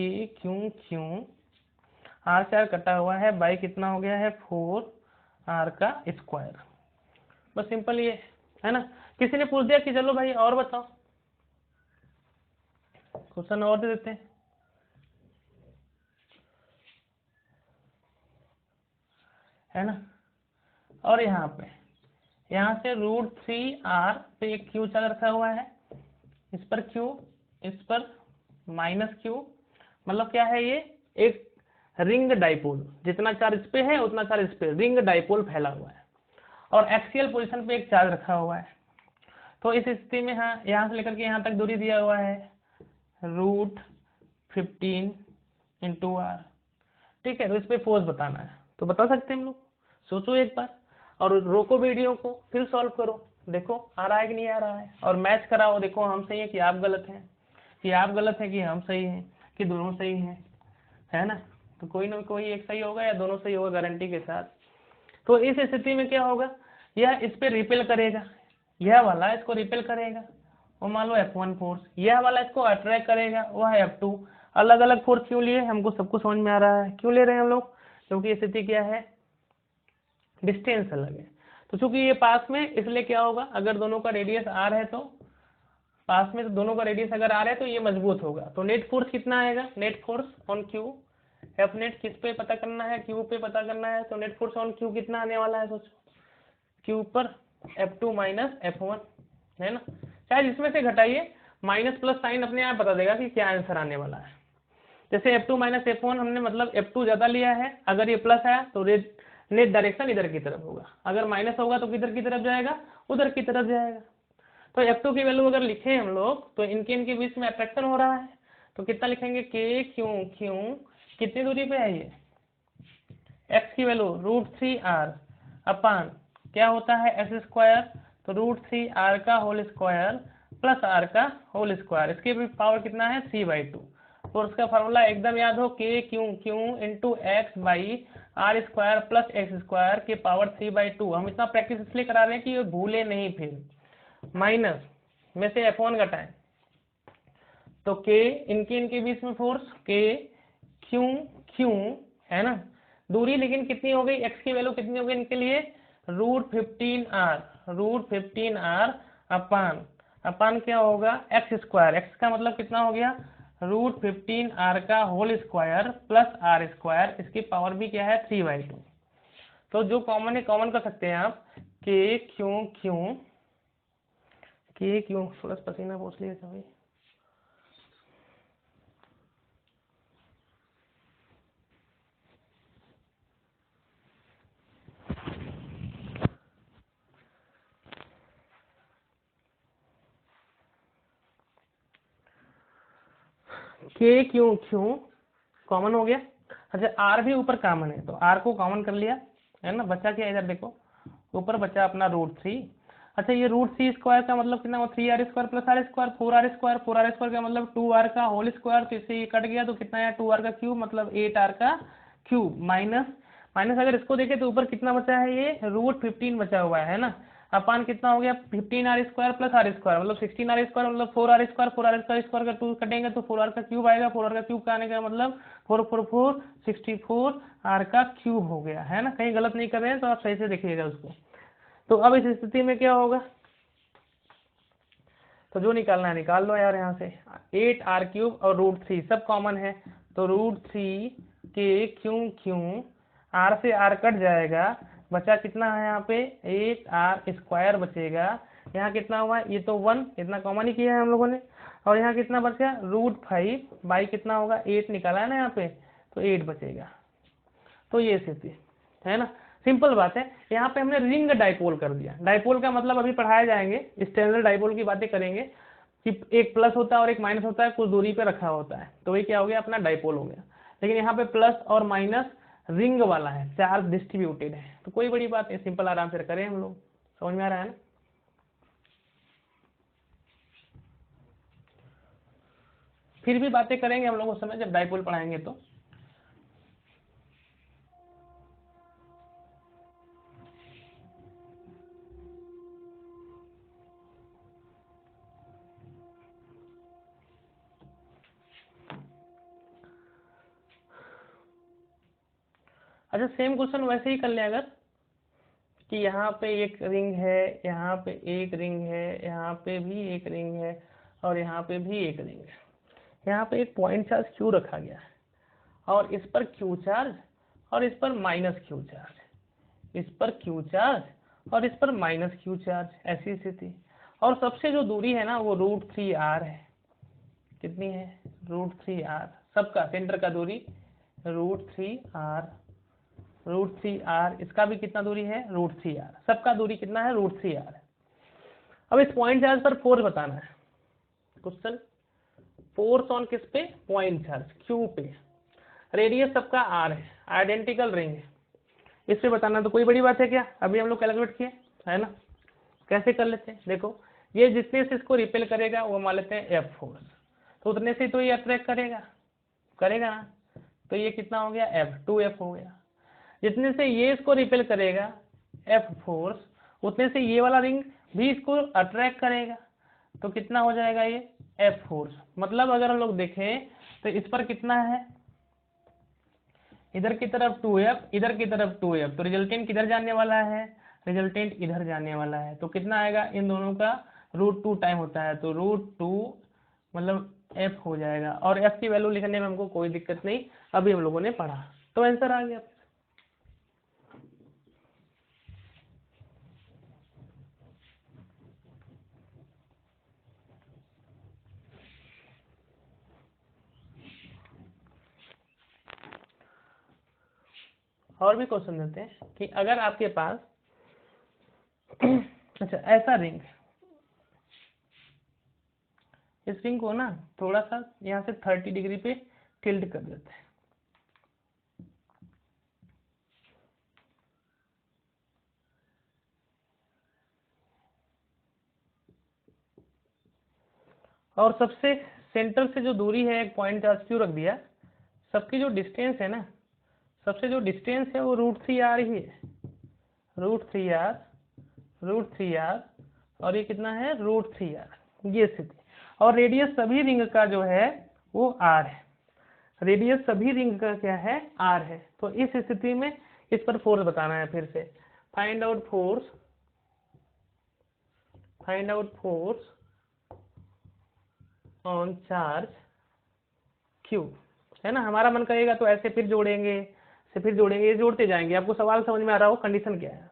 r4 कटा हुआ है बाई कितना हो गया है 4r का स्क्वायर। बस सिंपल ये, है ना। किसी ने पूछ दिया कि चलो भाई और बताओ, क्वेश्चन और दे देते हैं, है ना। और यहाँ से √3r पे एक क्यू चल रखा हुआ है, इस पर क्यू, इस पर -q, मतलब क्या है, ये एक रिंग डाइपोल, जितना चार्ज इस पे है उतना चार्ज इस पे, रिंग डाइपोल फैला हुआ है, और एक्सियल पोजीशन पे एक चार्ज रखा हुआ है। तो इस स्थिति में हाँ, यहाँ से लेकर के यहाँ तक दूरी दिया हुआ है √15 × r, ठीक है। तो इस पे फोर्स बताना है, तो बता सकते हैं हम लोग, सोचो एक बार और रोको वीडियो को, फिर सॉल्व करो, देखो आ रहा है कि नहीं आ रहा है, और मैच कराओ, देखो हम सही है कि आप गलत हैं, कि आप गलत है कि हम सही हैं, कि दोनों सही हैं, है ना। तो कोई ना कोई एक सही होगा या दोनों सही होगा गारंटी के साथ। तो इस स्थिति में क्या होगा, यह इस पे रिपेल करेगा, यह वाला इसको रिपेल करेगा, वो मान लो F1 फोर्स, यह वाला इसको अट्रैक्ट करेगा, वो है F2। अलग अलग फोर्स क्यों लिए, हमको सबको समझ में आ रहा है क्यों ले रहे हैं हम लोग, क्योंकि स्थिति क्या है, डिस्टेंस अलग है। तो चूंकि ये पास में, इसलिए क्या होगा, अगर दोनों का रेडियस r है तो पास में, तो दोनों का रेडियस अगर r है तो ये मजबूत होगा। तो नेट फोर्स कितना आएगा, net force on Q, F net किस पे पता करना है, क्यू पे पता करना है, तो नेट फोर्स ऑन क्यू कितना आने वाला है सोचो, क्यू पर F2 - F1, है ना। शायद इसमें से घटाइए, माइनस प्लस साइन अपने आप बता देगा कि क्या आंसर आने वाला है। जैसे F2 - F1 हमने मतलब F2 ज्यादा लिया है, अगर ये प्लस आया तो नेट डायरेक्शन इधर की तरफ होगा, अगर माइनस होगा तो किधर की तरफ जाएगा, उधर की तरफ जाएगा। तो F2 की वैल्यू अगर लिखे हम लोग, तो इनके बीच में अट्रैक्शन हो रहा है, तो कितना लिखेंगे, के क्यू कितनी दूरी पे है ये, x की वैल्यू √3r अपान क्या होता है s², तो √3r का होल स्क्वायर प्लस r का होल स्क्वायर, इसके भी पावर कितना है 3/2। तो उसका फार्मूला एकदम याद हो, K Q into x by r² plus x² के पावर 3/2। हम इतना प्रैक्टिस इसलिए करा रहे हैं कि ये भूले नहीं, फिर माइनस में से F1 घटाएं, तो के इनके बीच में फोर्स के क्यू, है ना, दूरी लेकिन कितनी हो गई, x की वैल्यू कितनी हो गई इनके लिए, √15r अपान क्या होगा x², x का मतलब कितना हो गया, √15r का होल स्क्वायर प्लस r², इसकी पावर भी क्या है 3/2। तो जो कॉमन है कॉमन कर सकते हैं आप, के क्यू थोड़ा पसीना पोंछ लिया था भाई, के क्यू कॉमन हो गया। अच्छा आर भी ऊपर कॉमन है, तो आर को कॉमन कर लिया, है ना, बचा क्या, इधर देखो ऊपर बचा अपना √3। अच्छा ये √3² का मतलब कितना हुआ, 3r² प्लस r², 4r² का मतलब 2r का होल स्क्वायर, तो इससे ये कट गया तो कितना है 2r का क्यूब, मतलब 8r का क्यूब, माइनस अगर इसको देखें तो ऊपर कितना बचा है, ये √15 बचा हुआ है ना, अपान कितना हो गया 15r² प्लस r², मतलब 16r², मतलब 4r², 4r² का 2 कटेंगे तो 4r का क्यूब आएगा, 4r का क्यूब का आने का मतलब 4 4 4 64r का क्यूब हो गया, है ना। कहीं गलत नहीं कर रहे हैं तो आप सही से देखिएगा उसको। तो अब इस स्थिति में क्या होगा, तो जो निकालना है निकाल लो यार, यहाँ से 8r³ और √3 सब कॉमन है, तो √3 के क्यू r से r कट जाएगा, बचा कितना है यहाँ पे 8r² बचेगा, यहाँ कितना हुआ, ये तो 1 इतना कॉमन ही किया है हम लोगों ने, और यहाँ कितना बच गया, √5 बाई कितना होगा, 8 निकाला है ना यहाँ पे, तो 8 बचेगा। तो ये स्थिति है ना, सिंपल बात है। यहाँ पे हमने रिंग डाइपोल कर दिया। डाइपोल का मतलब अभी पढ़ाए जाएंगे, स्टैंडर्ड डाइपोल की बातें करेंगे कि एक प्लस होता है और एक माइनस होता है, कुछ दूरी पे रखा होता है, तो ये क्या हो गया, अपना डाइपोल हो गया। लेकिन यहाँ पे प्लस और माइनस रिंग वाला है, चार्ज डिस्ट्रीब्यूटेड है, तो कोई बड़ी बात नहीं, सिंपल आराम से करें हम लोग। समझ में आ रहा है ना? फिर भी बातें करेंगे हम लोग उस समय जब डाइपोल पढ़ाएंगे तो। अच्छा, सेम क्वेश्चन वैसे ही कर ले अगर, कि यहाँ पे एक रिंग है, यहाँ पे एक रिंग है, यहाँ पे भी एक रिंग है, और यहाँ पे भी एक रिंग है। यहाँ पे एक पॉइंट चार्ज क्यू रखा गया है, और इस पर क्यू चार्ज, और इस पर माइनस क्यू चार्ज, इस पर क्यू चार्ज और इस पर माइनस क्यू चार्ज, ऐसी स्थिति। और सबसे जो दूरी है ना वो √3r है। कितनी है, √3r, सबका सेंटर का दूरी √3r, √3r, इसका भी कितना दूरी है, √3r, सबका दूरी कितना है, √3r है। अब इस पॉइंट चार्ज पर फोर्स बताना है क्वेश्चन। फोर्स ऑन किस पे, पॉइंट चार्ज क्यू पे, रेडियस सबका r है, आइडेंटिकल रिंग है, इस पे बताना। तो कोई बड़ी बात है क्या, अभी हम लोग कैलकुलेट किए है ना। कैसे कर लेते हैं, देखो ये जितने से इसको रिपेल करेगा वो मान लेते हैं F फोर्स, तो उतने से तो ये अट्रैक्ट करेगा, करेगा ना, तो ये कितना हो गया, F, 2F हो गया। जितने से ये इसको रिपेल करेगा F फोर्स, उतने से ये वाला रिंग भी इसको अट्रैक्ट करेगा, तो कितना हो जाएगा ये F फोर्स। मतलब अगर हम लोग देखें तो इस पर कितना है, इधर की तरफ 2F, इधर की तरफ 2F, तो रिजल्टेंट किधर जाने वाला है, रिजल्टेंट इधर जाने वाला है। तो कितना आएगा, इन दोनों का √2 टाइम होता है, तो √2 मतलब F हो जाएगा। और F की वैल्यू लिखने में हमको कोई दिक्कत नहीं, अभी हम लोगों ने पढ़ा, तो आंसर आ गया। और भी क्वेश्चन देते हैं कि अगर आपके पास अच्छा ऐसा रिंग, इस रिंग को ना थोड़ा सा यहाँ से 30 डिग्री पे टिल्ट कर देते हैं, और सबसे सेंटर से जो दूरी है एक पॉइंट चार्ज क्यू रख दिया, सबकी जो डिस्टेंस है ना, सबसे जो डिस्टेंस है वो √3r ही है, √3r, √3r, और ये कितना है, √3r, ये स्थिति। और रेडियस सभी रिंग का जो है वो r है, रेडियस सभी रिंग का क्या है, r है। तो इस स्थिति में इस पर फोर्स बताना है। फिर से find out force, find out force on charge Q, है ना। हमारा मन करेगा तो ऐसे फिर जोड़ेंगे, से फिर जोड़ेंगे, ये जोड़ते जाएंगे। आपको सवाल समझ में आ रहा हो, कंडीशन क्या है।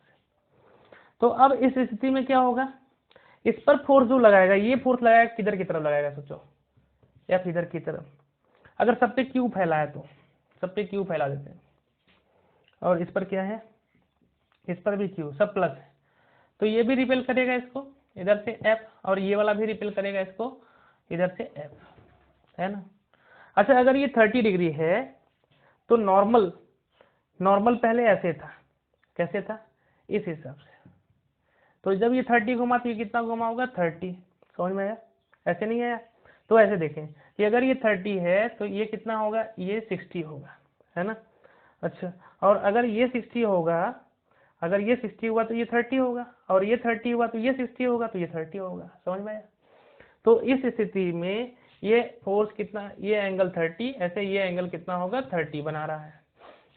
तो अब इस स्थिति में क्या होगा, इस पर फोर्स जो लगाएगा, ये फोर्स लगाएगा किधर की तरफ लगाएगा, सोचो, F इधर की तरफ। अगर सब पे क्यू फैला है तो सब पे क्यू फैला देते हैं, और इस पर क्या है, इस पर भी क्यू, सब प्लस है, तो ये भी रिपेल करेगा इसको इधर से F, और ये वाला भी रिपेल करेगा इसको इधर से F, है ना। अच्छा, अगर ये 30 डिग्री है तो नॉर्मल, नॉर्मल पहले ऐसे था, कैसे था, इस हिसाब से। तो जब ये 30 घुमा तो ये कितना घुमा होगा, 30, समझ में आया, ऐसे नहीं आया। तो ऐसे देखें कि अगर ये 30 है तो ये कितना होगा, ये 60 होगा, है ना। अच्छा, और अगर ये 60 होगा, अगर ये 60 हुआ तो ये 30 होगा, और ये 30 हुआ तो ये 60 होगा, तो ये 30 होगा, समझ में आया। तो इस स्थिति में ये फोर्स कितना, ये एंगल 30, ऐसे ये एंगल कितना होगा, 30 बना रहा है।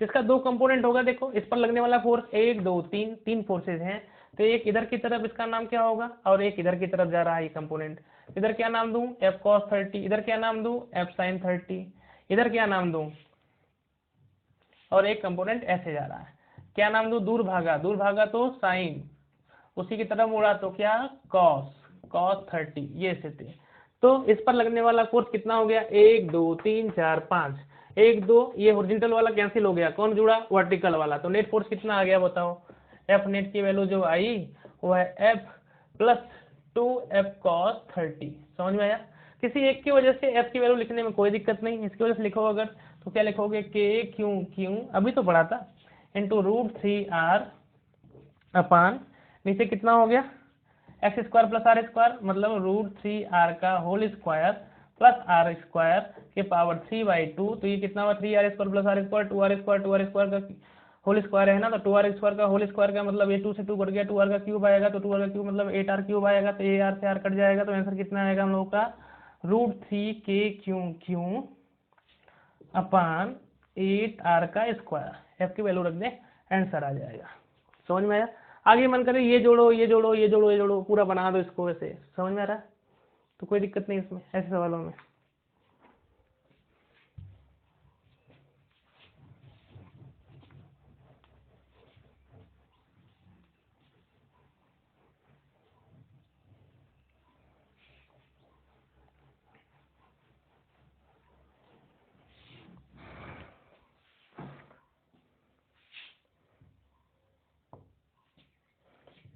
इसका दो कंपोनेंट होगा, देखो इस पर लगने वाला फोर्स 1 2 3, तीन फोर्सेज हैं। तो एक इधर की तरफ, इसका नाम क्या होगा, और एक इधर की तरफ जा रहा है ये कंपोनेंट। इधर क्या नाम दूं, F cos 30, इधर क्या नाम दूं, F sin 30, इधर क्या नाम दूं, और एक कंपोनेंट ऐसे जा रहा है, क्या नाम दूं, दूर भागा, दूर भागा तो साइन, उसी की तरफ मुड़ा तो क्या, cos 30, ये स्थिति। तो इस पर लगने वाला फोर्स कितना हो गया, 1 2 3 4 5, 1 2, ये हॉरिजॉन्टल वाला कैंसिल हो गया, कौन जुड़ा, वर्टिकल वाला। तो नेट फोर्स कितना आ गया बताओ, एफ नेट की वैल्यू जो आई वो है एफ प्लस 2f cos 30। समझ में आया। किसी एक की वजह से एफ की वैल्यू लिखने में कोई दिक्कत नहीं, इसकी वजह से लिखो अगर तो क्या लिखोगे, के क्यू अभी तो पढ़ा था इंटू √3r अपान नीचे कितना हो गया, x square plus are square, मतलब √3r का whole square plus are square के पावर 3/2। तो ये कितना हुआ, 3r square plus are square, 2r square का होल स्क्वायर है ना, तो 2r स्क्वायर का होल स्क्वायर का मतलब ये 2 से 2 कट गया, 2r का क्यूब आएगा, तो 2r का क्यूब मतलब 8r क्यूब आएगा, तो ये r से r कट जाएगा, तो आंसर कितना आएगा हम लोगों का, √3k अपान 8r का स्क्वायर, एफ की वैल्यू रख दे, आंसर आ जाएगा। समझ में आया। आगे मन करे ये जोड़ो ये जोड़ो ये जोड़ो ये जोड़ो, पूरा बना दो इसको ऐसे, समझ में आ रहा है, तो कोई दिक्कत नहीं इसमें ऐसे सवालों में।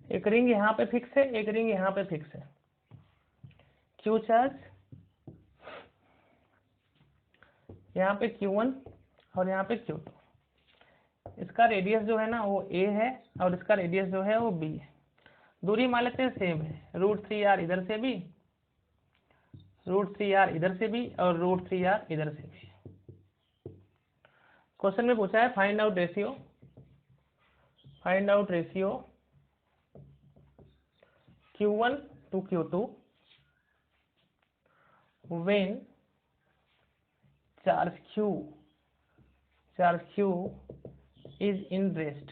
एक रिंग यहाँ पे फिक्स है, एक रिंग यहाँ पे फिक्स है, क्यू चार्ज यहाँ पे Q1 और यहाँ पे Q2। इसका रेडियस जो है ना वो a है और इसका रेडियस जो है वो b है। दूरी मान लेते हैं सेम है, √3r इधर से भी, √3r इधर से भी और √3r इधर से भी। क्वेश्चन में पूछा है find out ratio Q1 to Q2 when charge Q is in rest।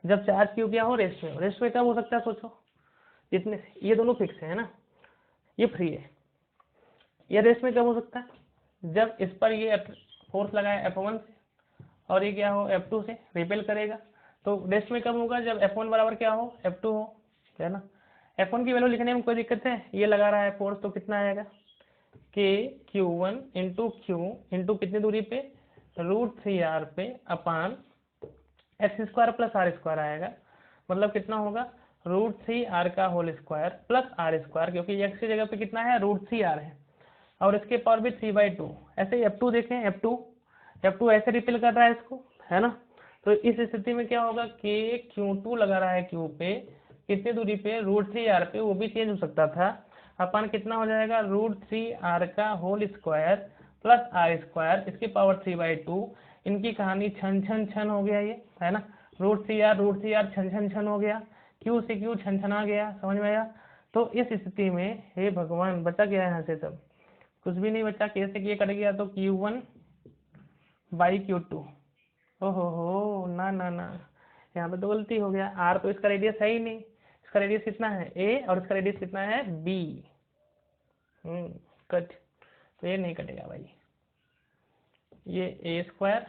जब चार्ज Q क्या हो, रेस्ट में। रेस्ट में कब हो सकता है सोचो, इतने ये दोनों फिक्स है ना, ये फ्री है, ये रेस्ट में कब हो सकता है, जब इस पर ये फोर्स लगाए F1 से और ये क्या हो F2 से रिपेल करेगा। तो रेस्ट में कब होगा, जब F1 बराबर क्या हो, F2 हो, है ना। F1 की वैल्यू लिखने में कोई दिक्कत है, ये लगा रहा है फोर्स, तो कितना आएगा, के Q1 इंटू क्यू इंटू कितनी दूरी पे, √3r पे upon x square plus are square आएगा, मतलब कितना होगा, √3r का whole square plus are square, क्योंकि एक्स की जगह पे कितना है, √3r है और इसके पावर भी 3/2। ऐसे ही F2 देखें, F2 ऐसे रिपेल कर रहा है इसको, है ना। तो इस स्थिति में क्या होगा, के Q2 लगा रहा है Q पे, कितनी दूरी पे, √3r पे, वो भी चेंज हो सकता था, अपन कितना हो जाएगा, √3r का whole square plus are square, इसके पावर 3/2। इनकी कहानी छन छन छन हो गया ये, है ना, √3r छन छन छन हो गया, क्यू से क्यू छन छन आ गया, समझ में आया। तो इस स्थिति में हे भगवान बचा गया यहाँ से, सब कुछ भी नहीं बचा, कैसे किए कट गया, तो Q1/Q2, ओहो ना ना ना, यहाँ पे तो गलती हो गया, r तो इसका रेडियस है ही नहीं, इसका रेडियस कितना है a और इसका रेडियस कितना है b, कट, तो ये नहीं कटेगा भाई, ये a स्क्वायर,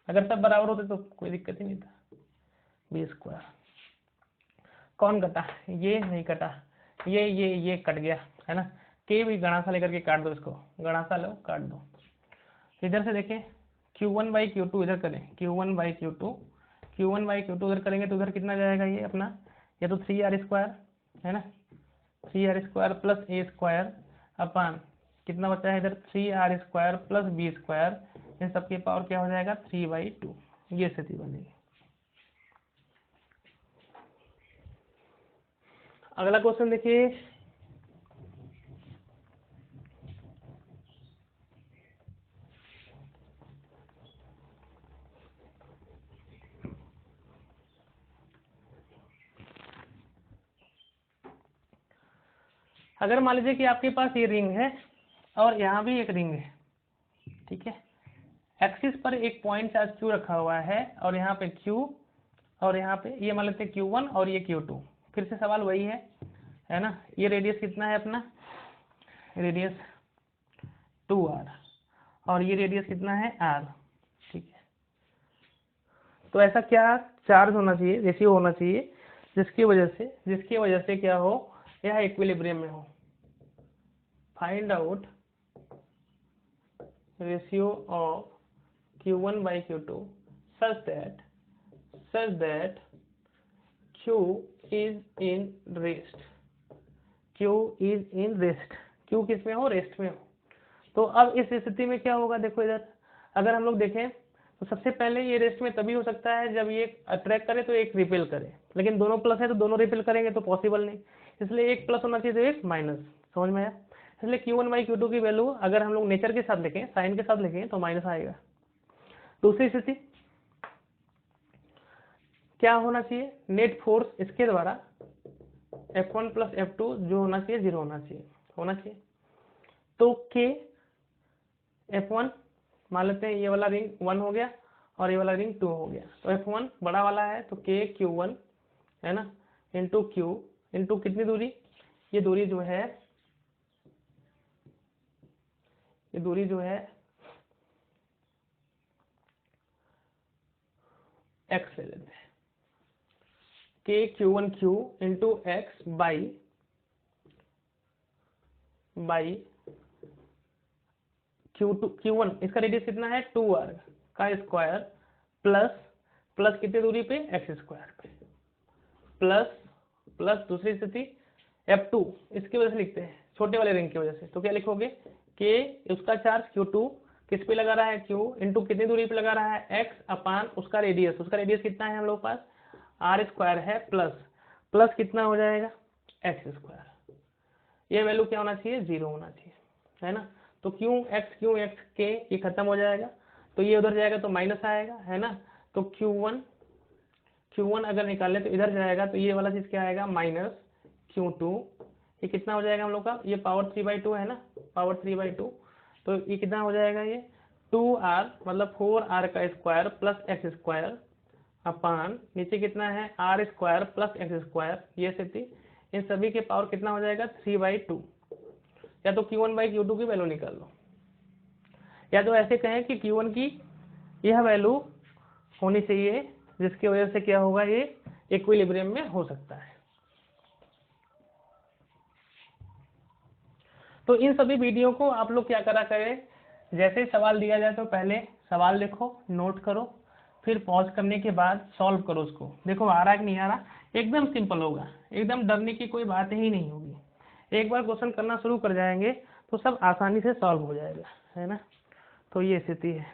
अगर सब बराबर होते तो कोई दिक्कत ही नहीं था, b स्क्वायर, कौन कटा, ये नहीं कटा, ये कट गया, है ना। के भी गणासा लेकर के काट दो इसको, गणासा लो काट दो। इधर से देखें Q1/Q2 इधर करें, Q1/Q2 उधर करेंगे तो उधर कितना जाएगा, ये अपना, ये तो 3r स्क्वायर है ना, 3r square plus a square upon कितना बचा है इधर, 3r square plus b square, इन सबके पावर क्या हो जाएगा, 3/2। ये स्थिति बनेगी। अगला क्वेश्चन देखिए, अगर मान लीजिए कि आपके पास ये रिंग है और यहाँ भी एक रिंग है, ठीक है, एक्सिस पर एक पॉइंट चार्ज Q रखा हुआ है और यहाँ पे Q और यहाँ पे ये मान लेते हैं Q1 और ये Q2। फिर से सवाल वही है ना, ये रेडियस कितना है अपना, रेडियस 2r और ये रेडियस कितना है r, ठीक है। तो ऐसा क्या चार्ज होना चाहिए, रेशियो होना चाहिए जिसकी वजह से क्या हो, यह इक्विलिब्रियम में हो। Find out ratio of Q1 by Q2 such that Q is in rest, Q is in rest, Q किस में हो, रेस्ट में हो। तो अब इस स्थिति में क्या होगा, देखो इधर अगर हम लोग देखें तो सबसे पहले ये रेस्ट में तभी हो सकता है जब ये अट्रैक्ट करे तो एक रिपेल करे, लेकिन दोनों प्लस है तो दोनों रिपेल करेंगे तो पॉसिबल नहीं, इसलिए एक प्लस होना चाहिए तो एक माइनस। समझ में आया? इसलिए Q1 by Q2 की वैल्यू अगर हम लोग नेचर के साथ लिखें, साइन के साथ लिखें तो माइनस आएगा। दूसरी स्थिति क्या होना चाहिए, नेट फोर्स इसके द्वारा F1 प्लस F2 जो होना चाहिए 0 होना चाहिए। तो K F1 मान लेते हैं ये वाला रिंग 1 हो गया और ये वाला रिंग 2 हो गया, तो F1 बड़ा वाला है तो K Q1 है ना इंटू Q इंटू कितनी दूरी, ये दूरी जो है x ले लेते हैं, K Q1Q into x by Q1 इसका रेडियस कितना है 2r का स्क्वायर प्लस कितनी दूरी पे x स्क्वायर पे प्लस दूसरी स्थिति F2 इसकी वजह से लिखते हैं छोटे वाले रिंग की वजह से, तो क्या लिखोगे K उसका चार्ज Q2 किस पे लगा रहा है Q इंटू कितनी दूरी पे लगा रहा है x अपान उसका रेडियस कितना है हम लोग पास r स्क्वायर है प्लस कितना हो जाएगा x स्क्वायर, ये वैल्यू क्या होना चाहिए 0 होना चाहिए, है ना। तो क्यों x के ये खत्म हो जाएगा तो ये उधर जाएगा तो माइनस आएगा, है ना। तो Q1 अगर निकाले तो इधर जाएगा तो ये वाला चीज क्या आएगा माइनस Q2, ये कितना हो जाएगा हम लोग का, ये पावर 3/2 है ना, पावर 3/2, तो ये कितना हो जाएगा ये 2r मतलब 4r का square plus x square upon नीचे कितना है r square plus x square, ये स्थिति इन सभी के पावर कितना हो जाएगा 3/2। या तो Q1 by Q2 की वैल्यू निकाल लो, या तो ऐसे कहें कि Q1 की यह वैल्यू होनी चाहिए जिसकी वजह से क्या होगा ये इक्विलिब्रियम में हो सकता है। तो इन सभी वीडियो को आप लोग क्या करा करें, जैसे ही सवाल दिया जाए तो पहले सवाल लिखो, नोट करो, फिर पॉज करने के बाद सॉल्व करो उसको, देखो आ रहा है कि नहीं आ रहा। एकदम सिंपल होगा, एकदम डरने की कोई बात ही नहीं होगी। एक बार क्वेश्चन करना शुरू कर जाएंगे तो सब आसानी से सॉल्व हो जाएगा, है ना। तो ये स्थिति है।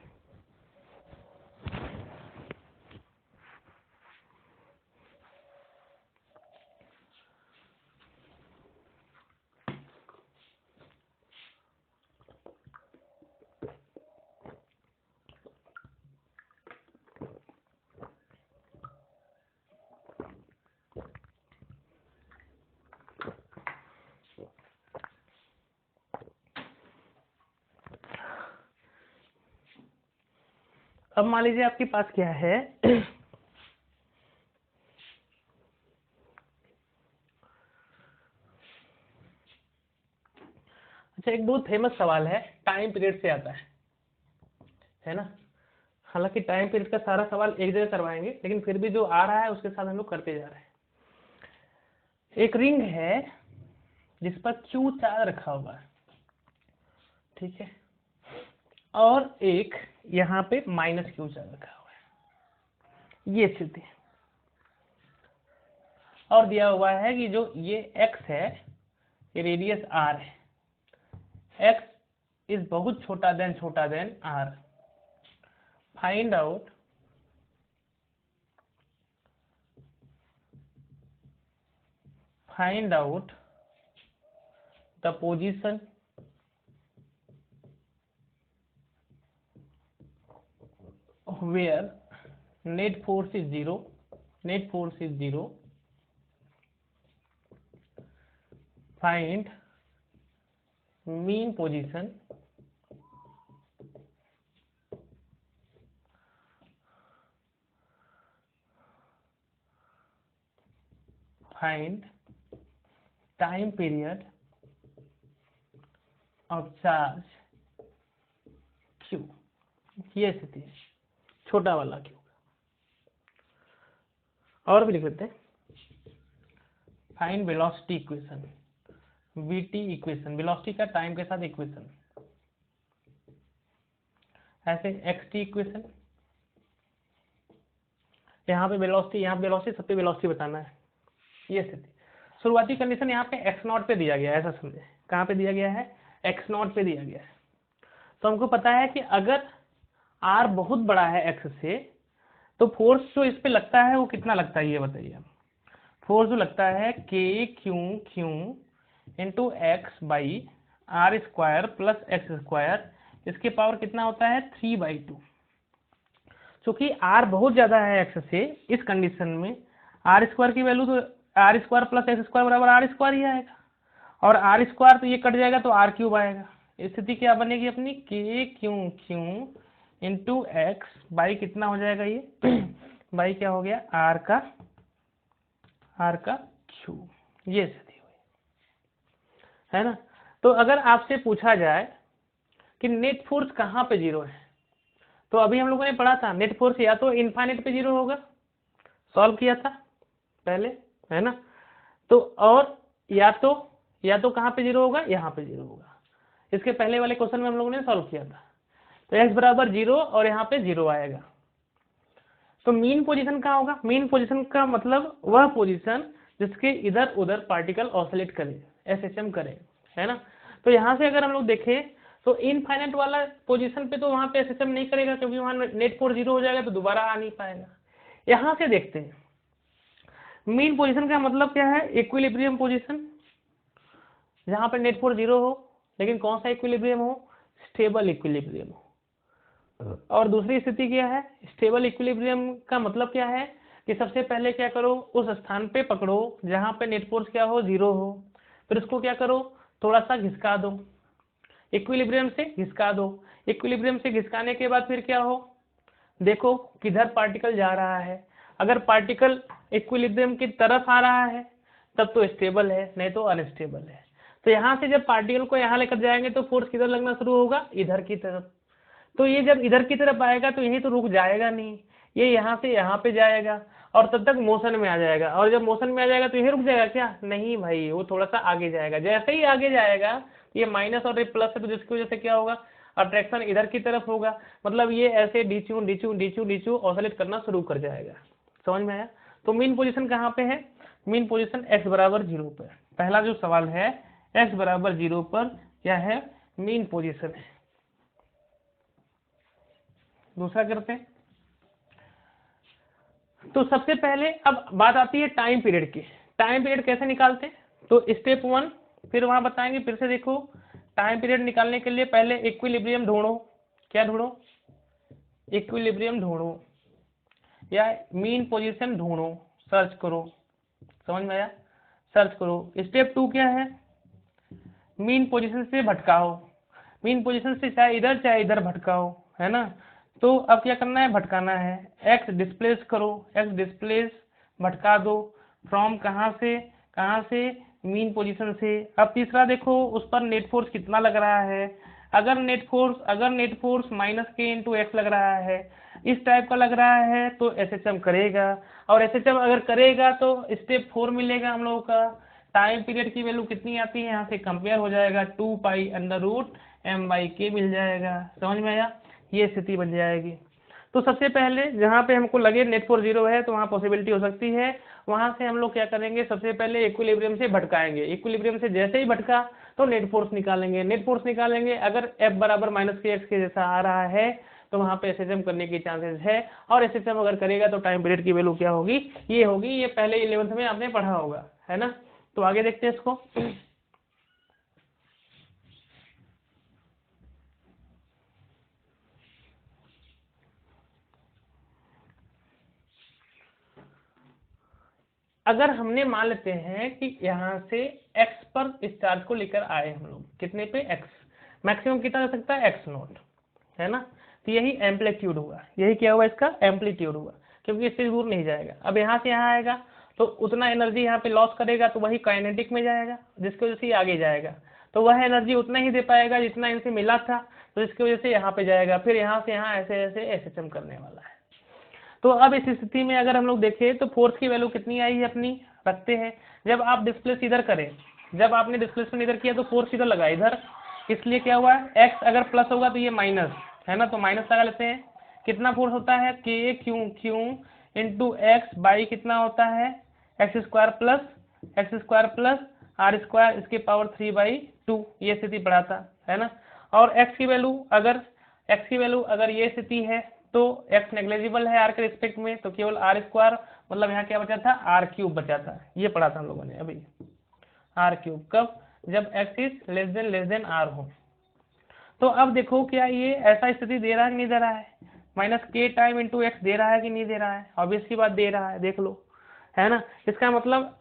अब मान लीजिए आपके पास क्या है अच्छा, एक बहुत फेमस सवाल है, टाइम पीरियड से आता है ना। हालांकि टाइम पीरियड का सारा सवाल एक जगह करवाएंगे, लेकिन फिर भी जो आ रहा है उसके साथ हम लोग करते जा रहे हैं। एक रिंग है जिस पर Q चार्ज रखा हुआ है, ठीक है, और एक यहाँ पे माइनस Q चार्ज रखा हुआ है, ये स्थिति है। और दिया हुआ है कि जो ये x है ये रेडियस r है, x इज बहुत छोटा than r। Find out the position where net force is 0, find mean position find time period of charge Q, ये स्थिति है, छोटा वाला Q। और भी लिख लेते हैं, find velocity equation, VT equation, velocity का टाइम के साथ इक्वेशन, ऐसे XT इक्वेशन, यहाँ पे वेलोसिटी, सब पे वेलोसिटी बताना है। ये स्थिति, शुरुआती कंडीशन यहाँ पे x0 पे दिया गया है, ऐसा समझे। कहाँ पे दिया गया है? x0 पे दिया गया है। तो हमको पता है कि अगर r बहुत बड़ा है x से, तो फोर्स जो इस पे लगता है वो कितना लगता है ये बताइए। फोर्स जो लगता है k into x by are square plus x square, इसके पावर कितना होता है 3/2। चूंकि r बहुत ज्यादा है x से, इस कंडीशन में आर स्क्वायर की वैल्यू तो r square plus x square बराबर आर स्क्वायर ही आएगा, और आर स्क्वायर तो ये कट जाएगा तो आर क्यूब आएगा। स्थिति क्या बनेगी अपनी? k इंटू एक्स बाई कितना हो जाएगा ये बाई क्या हो गया आर का क्यूब। ये स्थिति हुई है ना। तो अगर आपसे पूछा जाए कि नेट फोर्स कहाँ पे जीरो है, तो अभी हम लोगों ने पढ़ा था नेट फोर्स या तो इनफाइनाइट पे जीरो होगा, सॉल्व किया था पहले, है ना। तो और या तो कहाँ पे जीरो होगा? यहाँ पे जीरो होगा। इसके पहले वाले क्वेश्चन में हम लोगों ने सॉल्व किया था। तो x बराबर 0 और यहाँ पे 0 आएगा। तो मीन पोजीशन कहाँ होगा? मीन पोजीशन का मतलब वह पोजीशन जिसके इधर उधर पार्टिकल ऑसिलेट करे, SHM करे, है ना। तो यहाँ से अगर हम लोग देखें तो इनफाइनाइट वाला पोजीशन पे तो वहाँ पे SHM नहीं करेगा, क्योंकि वहाँ नेट फोर्स 0 हो जाएगा, तो दोबारा आ नहीं पाएगा। यहाँ से देखते हैं मीन पोजीशन का मतलब क्या है? इक्विलिब्रियम पोजीशन, जहाँ पे नेट फोर्स 0 हो, लेकिन कौन सा इक्विलिब्रियम हो? स्टेबल इक्विलिब्रियम हो। और दूसरी स्थिति क्या है? स्टेबल इक्विलिब्रियम का मतलब क्या है कि सबसे पहले क्या करो, उस स्थान पे पकड़ो जहां पे नेट फोर्स क्या हो? 0 हो, फिर उसको क्या करो, थोड़ा सा घिसका दो, इक्विलिब्रियम से घिसका दो। इक्विलिब्रियम से घिसकाने के बाद फिर क्या हो, देखो किधर पार्टिकल जा रहा है। अगर पार्टिकल इक्विलिब्रियम की तरफ आ रहा है तब तो स्टेबल है, नहीं तो अनस्टेबल है। तो यहाँ से जब पार्टिकल को यहाँ लेकर जाएंगे तो फोर्स किधर लगना शुरू होगा? इधर की तरफ। तो ये जब इधर की तरफ आएगा तो यही तो रुक जाएगा नहीं, ये यहाँ से यहाँ पे जाएगा और तब तक मोशन में आ जाएगा। और जब मोशन में आ जाएगा तो यही रुक जाएगा क्या? नहीं भाई, वो थोड़ा सा आगे जाएगा। जैसे ही आगे जाएगा, ये माइनस और ये प्लस है, तो जिसकी वजह से क्या होगा? अट्रैक्शन इधर की तरफ होगा। मतलब ये ऐसे डीचू ऑसिलेट करना शुरू कर जाएगा। समझ में आया? तो मीन पोजीशन कहाँ पे है? मीन पोजीशन x बराबर 0 पर। पहला जो सवाल है x बराबर 0 पर क्या है? मीन पोजीशन है। दूसरा करते हैं। तो सबसे पहले अब बात आती है टाइम पीरियड की। टाइम पीरियड कैसे निकालते हैं? तो स्टेप 1 फिर वहां बताएंगे। फिर से देखो, टाइम पीरियड निकालने के लिए पहले इक्विलिब्रियम ढूंढो। क्या ढूंढो? इक्विलिब्रियम ढूंढो या मीन पोजीशन ढूंढो, सर्च करो। समझ में आया? सर्च करो। स्टेप 2 क्या है? मीन पोजीशन से भटकाओ। मीन पोजीशन से चाहे इधर भटकाओ, है ना। तो अब क्या करना है? भटकाना है। एक्स डिस्प्लेस करो, एक्स डिस्प्लेस भटका दो। फ्रॉम कहाँ से? मीन पोजीशन से। अब तीसरा देखो, उस पर नेट फोर्स कितना लग रहा है। अगर नेट फोर्स माइनस के इंटू एक्स लग रहा है, इस टाइप का लग रहा है, तो SHM करेगा। और SHM अगर करेगा तो स्टेप 4 मिलेगा हम लोगों का। टाइम पीरियड की वैल्यू कितनी आती है? यहाँ से कंपेयर हो जाएगा, 2π√m/k मिल जाएगा। समझ में आया? ये स्थिति बन जाएगी। तो सबसे पहले जहाँ पे हमको लगे नेट फोर्स 0 है, तो वहाँ पॉसिबिलिटी हो सकती है। वहां से हम लोग क्या करेंगे? सबसे पहले इक्विलिब्रियम से भटकाएंगे। इक्विलिब्रियम से जैसे ही भटका तो नेट फोर्स निकालेंगे। अगर F बराबर -kx के जैसा आ रहा है तो वहां पे SHM करने की चांसेस है। और SHM अगर करेगा तो टाइम पीरियड की वैल्यू क्या होगी? ये होगी। ये पहले 11th में आपने पढ़ा होगा, है ना। तो आगे देखते हैं इसको। अगर हमने मान लेते हैं कि यहाँ से x पर इस चार्ज को लेकर आए हम लोग, कितने पे? x। मैक्सिमम कितना हो सकता है? x0, है ना। तो यही एम्पलीट्यूड हुआ, यही क्या हुआ? इसका एम्पलीट्यूड हुआ, क्योंकि इससे दूर नहीं जाएगा। अब यहाँ से यहाँ आएगा तो उतना एनर्जी यहाँ पे लॉस करेगा, तो वही काइनेटिक में जाएगा, जिसकी वजह से आगे जाएगा। तो वह एनर्जी उतना ही दे पाएगा जितना इनसे मिला था, तो जिसकी वजह से यहाँ पे जाएगा। फिर यहाँ से यहाँ ऐसे ऐसे SHM करने वाला है। तो अब इस स्थिति में अगर हम लोग देखें तो फोर्स की वैल्यू कितनी आई है अपनी? रखते हैं। जब आप डिस्प्लेस इधर करें जब आपने डिस्प्लेसमेंट इधर किया तो फोर्स इधर लगा इधर, इसलिए क्या हुआ, एक्स अगर प्लस होगा तो ये माइनस है ना, तो माइनस लगा लेते हैं। कितना फोर्स होता है, के क्यू इंटू एक्स बाई कितना होता है, x square plus are square इसके पावर 3/2, ये स्थिति पढ़ाता है ना। और एक्स की वैल्यू अगर ये स्थिति है तो एक्स नेग्लेजिबल है आर के रिस्पेक्ट में, तो केवल आर स्क्वायर, मतलब यहाँ क्या बचा था, आर क्यूब बचा था। ये पढ़ा था हम लोगों ने अभी, आर क्यूब कब, जब x is less than r हो। तो अब देखो क्या ये ऐसा स्थिति दे रहा है कि नहीं दे रहा है, माइनस के टाइम इंटू एक्स दे रहा है कि नहीं दे रहा है, ऑब्वियस की बात दे रहा है, देख लो है ना। इसका मतलब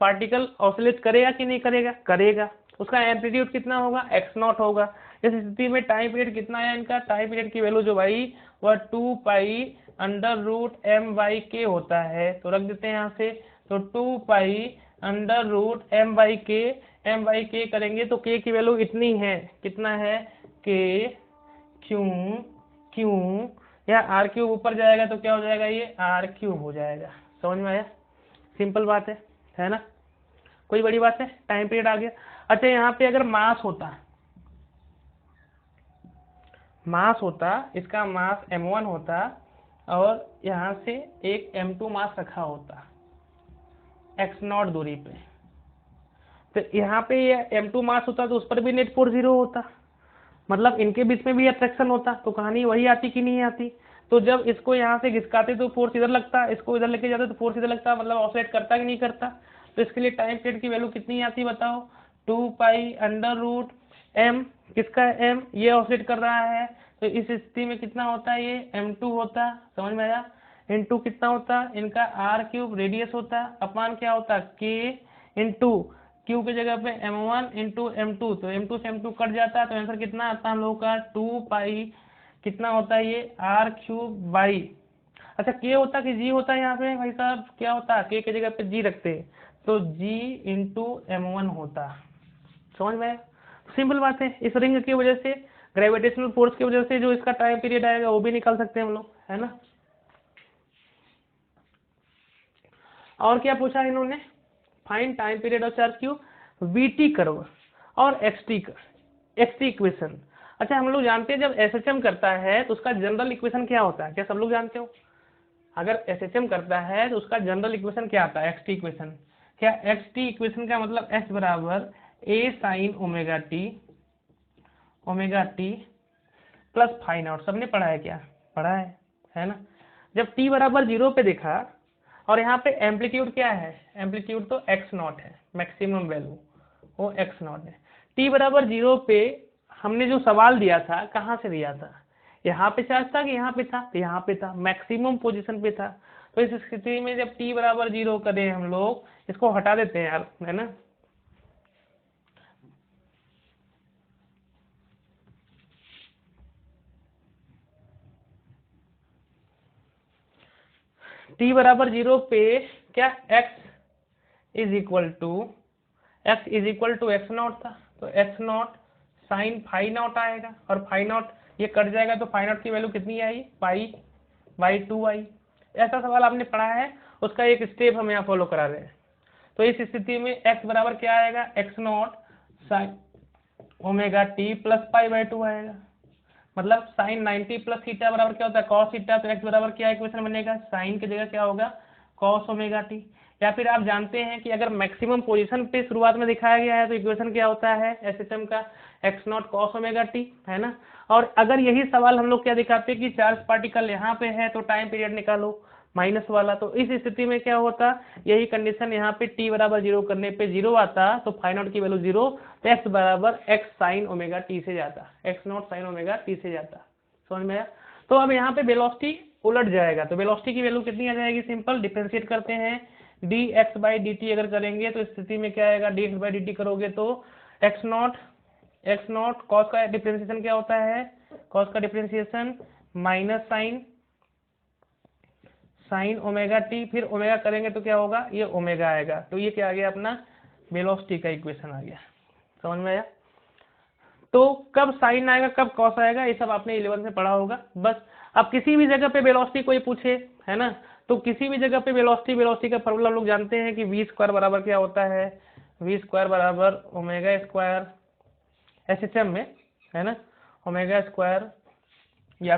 पार्टिकल ऑसिलेट करेगा कि नहीं करेगा, करेगा। उसका एम्पलीट्यूड कितना होगा, एक्स नॉट होगा। इस स्थिति में टाइम पीरियड कितना है इनका, टाइम पीरियड की वैल्यू जो भाई वह 2π√m/k होता है, तो रख देते हैं यहाँ से, तो 2π√m/k करेंगे तो k की वैल्यू इतनी है, कितना है, k क्यू या आर क्यूब ऊपर जाएगा तो क्या हो जाएगा, ये आर क्यूब हो जाएगा। समझ में आया, सिंपल बात है ना, कोई बड़ी बात है। टाइम पीरियड आ गया। अच्छा यहाँ पे अगर मास होता, इसका मास m1 होता और यहाँ से एक m2 मास रखा होता x0 दूरी पे, तो यहाँ पे ये m2 मास होता तो उस पर भी नेट फोर्स 0 होता, मतलब इनके बीच में भी अट्रैक्शन होता, तो कहानी वही आती कि नहीं आती। तो जब इसको यहाँ से घिसकाते तो फोर्स इधर लगता, इसको इधर लेके जाते तो फोर्स इधर लगता, मतलब ऑसिलेट करता कि नहीं करता। तो इसके लिए टाइम पीरियड की वैल्यू कितनी आती बताओ, 2π√m, किसका m, ये ऑसिलेट कर रहा है, तो इस स्थिति में कितना होता है, ये m2 होता, समझ में आया, इंटू कितना होता, इनका आर क्यूब रेडियस होता, अपान क्या होता, के इंटू क्यू की जगह पे m1 इंटू m2, तो m2 से m2 कट जाता है, तो आंसर कितना आता है हम लोग का, 2π कितना होता है ये r³ बाई, अच्छा k होता कि g होता है यहाँ पे भाई साहब, क्या होता है, k की जगह पे g रखते हैं, तो g इंटू m1 होता। समझ में, सिंपल बात है। इस रिंग की वजह से, ग्रेविटेशनल फोर्स की वजह से जो इसका टाइम पीरियड आएगा वो भी निकाल सकते हैं हम लोग, है ना। और क्या पूछा इन्होंने, find time period of charge Q, VT curve और एक्सटी इक्वेशन। अच्छा हम लोग जानते हैं जब एसएचएम करता है तो उसका जनरल इक्वेशन क्या होता है, क्या सब लोग जानते हो, अगर एसएचएम करता है तो उसका जनरल इक्वेशन क्या आता है, एक्सटी इक्वेशन। क्या एक्सटी इक्वेशन का मतलब x बराबर a sin omega t plus phi naught, सबने पढ़ा है क्या, पढ़ा है ना। जब t बराबर 0 पे देखा और यहाँ पे एम्पलीट्यूड क्या है, एम्पलीट्यूड तो x0 है, मैक्सिमम वैल्यू वो x0 है। t बराबर 0 पे हमने जो सवाल दिया था कहाँ से दिया था, यहाँ पे चार्ज था कि यहाँ पे था, तो यहाँ पे था, मैक्सिमम पोजीशन पे था। तो इस स्थिति में जब t बराबर 0 करें हम लोग, इसको हटा देते हैं यार, है ना, t बराबर 0 पे क्या x is equal to x0 था, तो x0 साइन फाई नॉट आएगा, और फाई नॉट ये कट जाएगा तो फाई नॉट की वैल्यू कितनी आई, π/2 आई। ऐसा सवाल आपने पढ़ा है, उसका एक स्टेप हम यहाँ फॉलो करा रहे हैं। तो इस स्थिति में x बराबर क्या आएगा, x0 sine omega t plus π/2 आएगा, मतलब साइन 90 प्लस थीटा बराबर क्या होता है, कॉस थीटा, तो x बराबर क्या इक्वेशन बनेगा, साइन की जगह क्या होगा, कॉस ओमेगा टी। या फिर आप जानते हैं कि अगर मैक्सिमम पोजीशन पे शुरुआत में दिखाया गया है तो इक्वेशन क्या होता है एसएचएम का, x0 कॉस ओमेगा टी, है ना। और अगर यही सवाल हम लोग क्या दिखाते हैं कि चार्ज पार्टिकल यहाँ पे है तो टाइम पीरियड निकालो माइनस वाला, तो इस स्थिति में क्या होता, यही कंडीशन यहाँ पे t बराबर 0 करने पे 0 आता, तो फाई नॉट की वैल्यू 0, तो x बराबर x साइन ओमेगा टी से जाता, x0 साइन ओमेगा टी से जाता। समझ में आया। तो अब यहाँ पे वेलोसिटी उलट जाएगा, तो वेलोसिटी की वैल्यू कितनी आ जाएगी, सिंपल डिफरेंशिएट करते हैं, dx/dt अगर करेंगे तो स्थिति में क्या आएगा, dx/dt करोगे तो x0 कॉस का डिफरेंशिएशन क्या होता है, कॉस का differentiation minus sine omega T, फिर ओमेगा करेंगे तो क्या होगा, ये ओमेगा आएगा, तो ये क्या आ गया अपना वेलोसिटी का इक्वेशन आ गया। समझ में आया। तो कब साइन आएगा कब कॉस आएगा ये सब आपने 11 में पढ़ा होगा। बस अब किसी भी जगह पे वेलोसिटी कोई पूछे, है ना, तो किसी भी जगह पे वेलोसिटी का फॉर्मूला लोग जानते हैं कि v² बराबर क्या होता है, वी स्क्वायर बराबर ओमेगा स्क्वायर एसएचएम में, है ना, ओमेगा स्क्वायर, या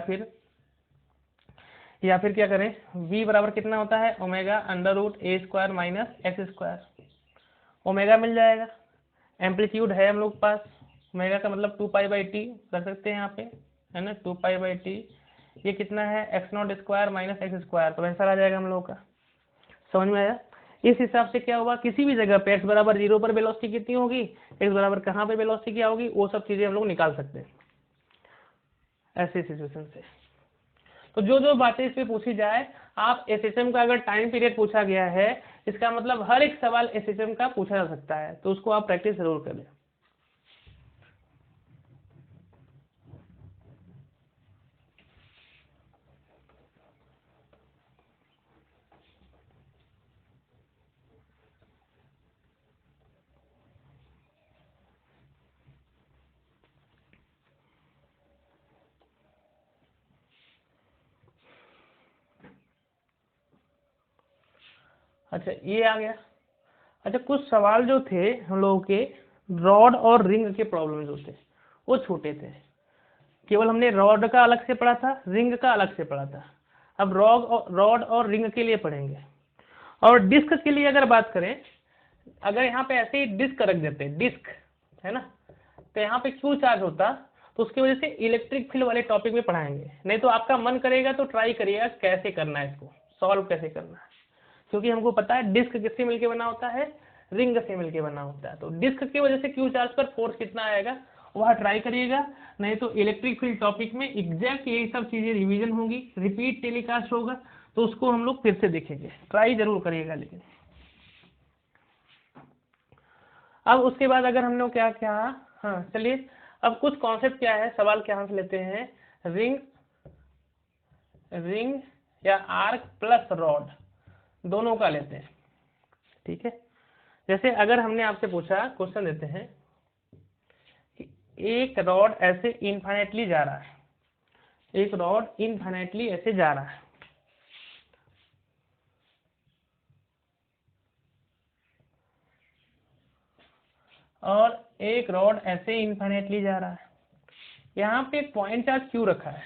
फिर क्या करें, v बराबर कितना होता है, omega under root a square minus x square, omega मिल जाएगा, एम्पलीट्यूड है हम लोग के पास, ओमेगा का मतलब 2π/t रख सकते हैं यहाँ पे, है ना, 2π/t, ये कितना है x not square minus x square, तो आंसर आ जाएगा हम लोग का। समझ में आया? इस हिसाब से क्या हुआ, किसी भी जगह पे x बराबर 0 पर वेलोसिटी कितनी होगी, x बराबर कहाँ पे वेलोसिटी क्या होगी, वो सब चीजें हम लोग निकाल सकते हैं ऐसे सिचुएशन से। तो जो जो बातें इस पे पूछी जाए, आप एसएचएम का अगर टाइम पीरियड पूछा गया है, इसका मतलब हर एक सवाल एसएचएम का पूछा जा सकता है, तो उसको आप प्रैक्टिस जरूर करें। अच्छा ये आ गया। अच्छा कुछ सवाल जो थे हम लोगों के रॉड और रिंग के प्रॉब्लम जो थे वो छोटे थे, केवल हमने रॉड का अलग से पढ़ा था, रिंग का अलग से पढ़ा था। अब रॉड और रिंग के लिए पढ़ेंगे। और डिस्क के लिए अगर बात करें, अगर यहाँ पे ऐसे ही डिस्क रख देते, डिस्क है ना, तो यहाँ पे क्यू चार्ज होता, तो उसकी वजह से इलेक्ट्रिक फील्ड वाले टॉपिक में पढ़ाएंगे। नहीं तो आपका मन करेगा तो ट्राई करिएगा कैसे करना है, इसको सॉल्व कैसे करना है, क्योंकि हमको पता है डिस्क किससे मिलके बना होता है, रिंग से मिलके बना होता है। तो डिस्क की वजह से क्यू चार्ज पर फोर्स कितना आएगा वह ट्राई करिएगा। नहीं तो इलेक्ट्रिक फील्ड टॉपिक में एग्जैक्ट यही सब चीजें रिवीजन होंगी, रिपीट टेलीकास्ट होगा, तो उसको हम लोग फिर से देखेंगे, ट्राई जरूर करिएगा। लेकिन अब उसके बाद अगर हम लोग क्या क्या, हाँ चलिए अब कुछ कॉन्सेप्ट क्या है, सवाल क्या से लेते हैं, रिंग या आर्क प्लस रॉड दोनों का लेते हैं, ठीक है। जैसे अगर हमने आपसे पूछा, क्वेश्चन देते हैं कि एक रॉड ऐसे इनफाइनाइटली जा रहा है, एक रॉड इनफाइनाइटली ऐसे जा रहा है, और एक रॉड ऐसे इनफाइनाइटली जा रहा है, यहाँ पे एक पॉइंट चार्ज क्यू रखा है,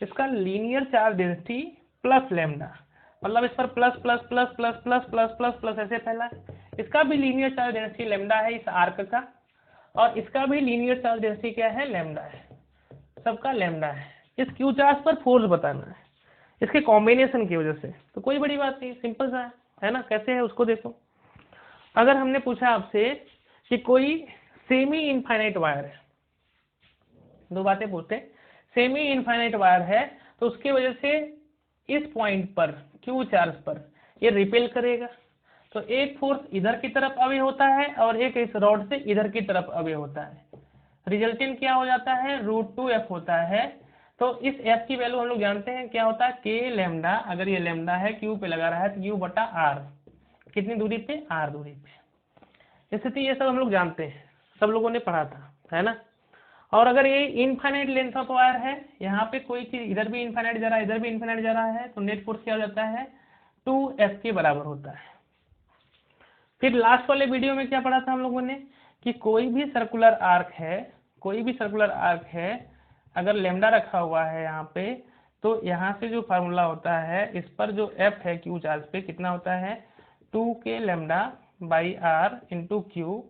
इसका linear charge density plus lambda, मतलब इस पर plus plus plus plus plus plus plus plus ऐसे फैला, इसका भी लीनियर चार्ज डेंसिटी लैम्डा है इस आर्क का, और इसका भी लीनियर चार्ज डेंसिटी क्या है, लैम्डा है, सबका लैम्डा है। इस क्यू चार्ज पर फोर्स बताना है इसके कॉम्बिनेशन की वजह से, तो कोई बड़ी बात नहीं, सिंपल सा है ना। कैसे है उसको देखो। अगर हमने पूछा आपसे कि कोई सेमी इनफाइनाइट वायर है, दो बातें पूछते हैं, सेमी इनफाइनाइट वायर है तो उसकी वजह से इस पॉइंट पर क्यू चार्ज पर ये रिपेल करेगा, तो एक फोर्स इधर की तरफ अवे होता है और एक इस रॉड से इधर की तरफ अवे होता है, रिजल्टेंट क्या हो जाता है, √2f होता है। तो इस f की वैल्यू हम लोग जानते हैं क्या होता है, के लैम्डा, अगर ये लैम्डा है क्यू पे लगा रहा है तो u/r, कितनी दूरी पे, r दूरी पे, स्थिति ये सब हम लोग जानते हैं, सब लोगों ने पढ़ा था, है ना। और अगर ये इनफाइनाइट लेंथ ऑफ वायर है, यहाँ पे कोई चीज इधर भी इनफाइनाइट जा रहा है, इधर भी इनफाइनाइट जा रहा है, तो नेट फोर्स क्या हो जाता है, 2f के बराबर होता है। फिर लास्ट वाले वीडियो में क्या पढ़ा था हम लोगों ने कि कोई भी सर्कुलर आर्क है, कोई भी सर्कुलर आर्क है, अगर लैम्डा रखा हुआ है यहाँ पे, तो यहाँ से जो फार्मूला होता है, इस पर जो f है क्यू चार्ज पे कितना होता है, 2k λ/r into Q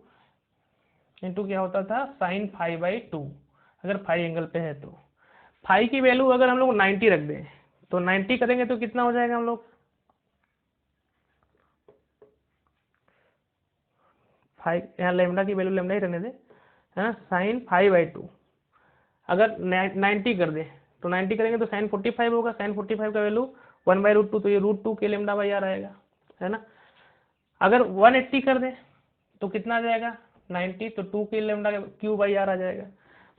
into क्या होता था, sin φ/2, अगर फाई एंगल पे है तो फाई की वैल्यू अगर हम लोग 90 रख दें तो 90 करेंगे तो कितना हो जाएगा हम लोग, फाई, यहाँ लैम्डा की वैल्यू लैम्डा ही रहने दे, है ना, sin φ/2 अगर 90 कर दे तो 90 करेंगे तो sin 45 होगा, sin 45 का वैल्यू 1/√2, तो ये √2 के λ/r आएगा, है ना। अगर 180 कर दे तो कितना आ जाएगा, 90, तो 2 के λ/r आ जाएगा।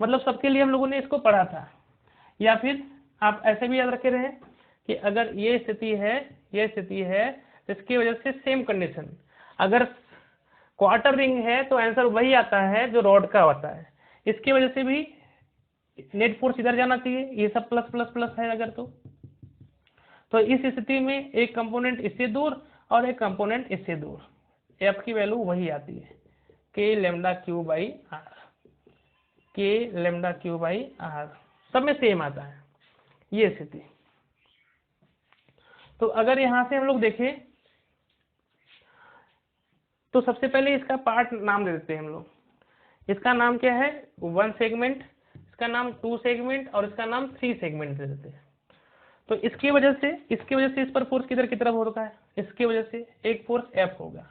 मतलब सबके लिए हम लोगों ने इसको पढ़ा था। या फिर आप ऐसे भी याद रखे रहे कि अगर ये स्थिति है, ये स्थिति है, तो इसकी वजह से सेम कंडीशन, अगर क्वार्टर रिंग है तो आंसर वही आता है जो रॉड का होता है, इसकी वजह से भी नेट फोर्स इधर जाना चाहिए, ये सब प्लस प्लस प्लस है अगर तो इस स्थिति में एक कंपोनेंट इससे दूर और एक कंपोनेंट इससे दूर, एफ की वैल्यू वही आती है के लेमडा क्यू बाई आर, के लेमडा क्यू बाई आर, सब में सेम आता है ये स्थिति। तो अगर यहां से हम लोग देखें तो सबसे पहले इसका पार्ट नाम दे देते हैं हम लोग। इसका नाम क्या है 1 सेगमेंट, इसका नाम 2 सेगमेंट और इसका नाम 3 सेगमेंट दे देते हैं। तो इसकी वजह से इस पर फोर्स किधर की तरफ होता है, इसकी वजह से एक फोर्स एफ होगा,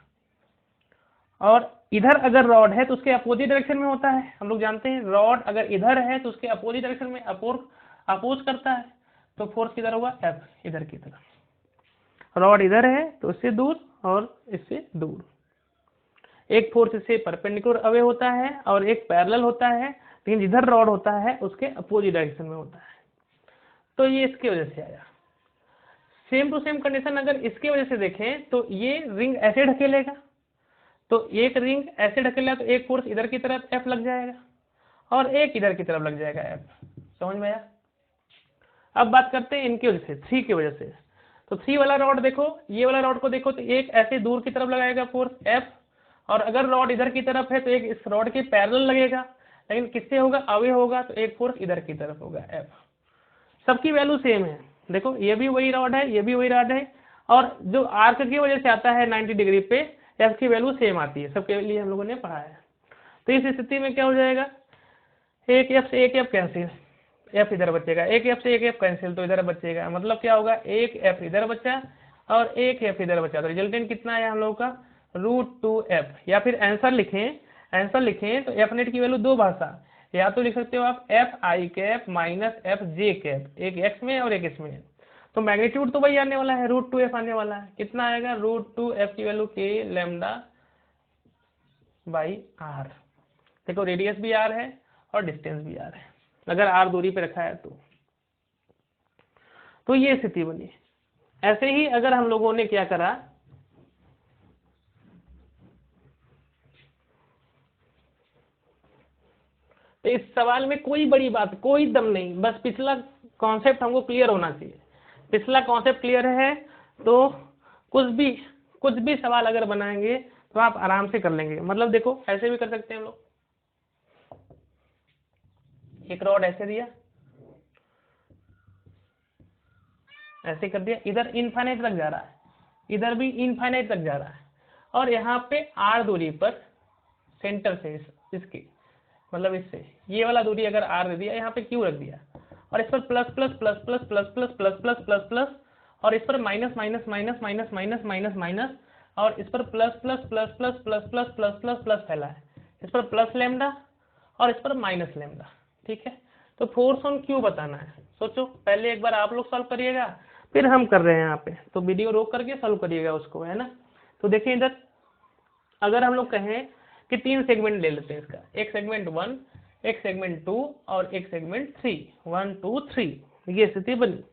और इधर अगर रॉड है तो उसके अपोजिट डायरेक्शन में होता है। हम लोग जानते हैं रॉड अगर इधर है तो उसके अपोजिट डायरेक्शन में अपोज करता है, तो फोर्स किधर होगा एफ, इधर की तरफ। रॉड इधर है तो इससे दूर और इससे दूर, एक फोर्स इससे परपेंडिकुलर अवे होता है और एक पैरेलल होता है, लेकिन जिधर रॉड होता है उसके अपोजिट डायरेक्शन में होता है। तो ये इसकी वजह से आया। सेम टू सेम कंडीशन अगर इसकी वजह से देखें तो ये रिंग ऐसे ढकेलेगा, तो एक रिंग ऐसे ढकेलेगा तो एक फोर्स इधर की तरफ एफ लग जाएगा और एक इधर की तरफ लग जाएगा एफ। समझ में आया? अब बात करते हैं इनकी वजह से, 3 की वजह से। तो 3 वाला रॉड देखो, ये वाला रॉड को देखो तो एक ऐसे दूर की तरफ लगाएगा फोर्स एफ, और अगर रॉड इधर की तरफ है तो एक इस रॉड के पैरेलल लगेगा, लेकिन किससे होगा अवे होगा, तो एक फोर्स इधर की तरफ होगा एफ। सबकी वैल्यू सेम है, देखो ये भी वही रॉड है, ये भी वही रॉड है, और जो आर्क की वजह से आता है 90 डिग्री पे एफ की वैल्यू सेम आती है, सबके लिए हम लोगों ने पढ़ा है। तो इस स्थिति में क्या हो जाएगा, एक एफ से एक एफ कैंसिल, एफ इधर बचेगा, एक एफ से एक एफ कैंसिल तो इधर बचेगा, मतलब क्या होगा एक एफ इधर बचा और एक एफ इधर बचा, तो रिजल्टेंट कितना है हम लोगों का √2f। या फिर आंसर लिखें तो एफ नेट की वैल्यू दो भाषा, या तो लिख सकते हो आप F I cap minus F J cap, एक एक्स में और एक इसमें, तो मैग्नीट्यूड तो वही आने वाला है √2f आने वाला है। कितना आएगा √2f की वैल्यू के लेमडा बाई आर। देखो रेडियस भी आर है और डिस्टेंस भी आर है, अगर आर दूरी पे रखा है तो ये स्थिति बनी। ऐसे ही अगर हम लोगों ने क्या करा, तो इस सवाल में कोई बड़ी बात, कोई दम नहीं, बस पिछला कॉन्सेप्ट हमको क्लियर होना चाहिए। पिछला कॉन्सेप्ट क्लियर है तो कुछ भी सवाल अगर बनाएंगे तो आप आराम से कर लेंगे। मतलब देखो ऐसे भी कर सकते हैं हम लोग, एक रॉड ऐसे दिया, ऐसे कर दिया, इधर इनफाइनाइट तक जा रहा है, इधर भी इनफाइनाइट तक जा रहा है, और यहाँ पे आर दूरी पर सेंटर से इसके मतलब इससे ये वाला दूरी अगर आर दे दिया, यहाँ पे क्यू रख दिया, और इस पर plus plus plus plus plus plus plus plus plus plus, और इस पर minus minus minus minus minus minus minus, और इस पर plus plus plus plus plus plus plus plus plus फैला है, इस पर प्लस लेमडा और इस पर माइनस लेमडा। ठीक है, तो फोर्स ऑन क्यू बताना है। सोचो पहले एक बार आप लोग सॉल्व करिएगा, फिर हम कर रहे हैं यहाँ पे, तो वीडियो रोक करके सॉल्व करिएगा उसको, है ना। तो देखिए इधर अगर हम लोग कहें कि 3 सेगमेंट ले लेते हैं इसका, एक सेगमेंट 1, एक सेगमेंट 2 और एक सेगमेंट 3, 1 2 3, ये स्थिति बनी,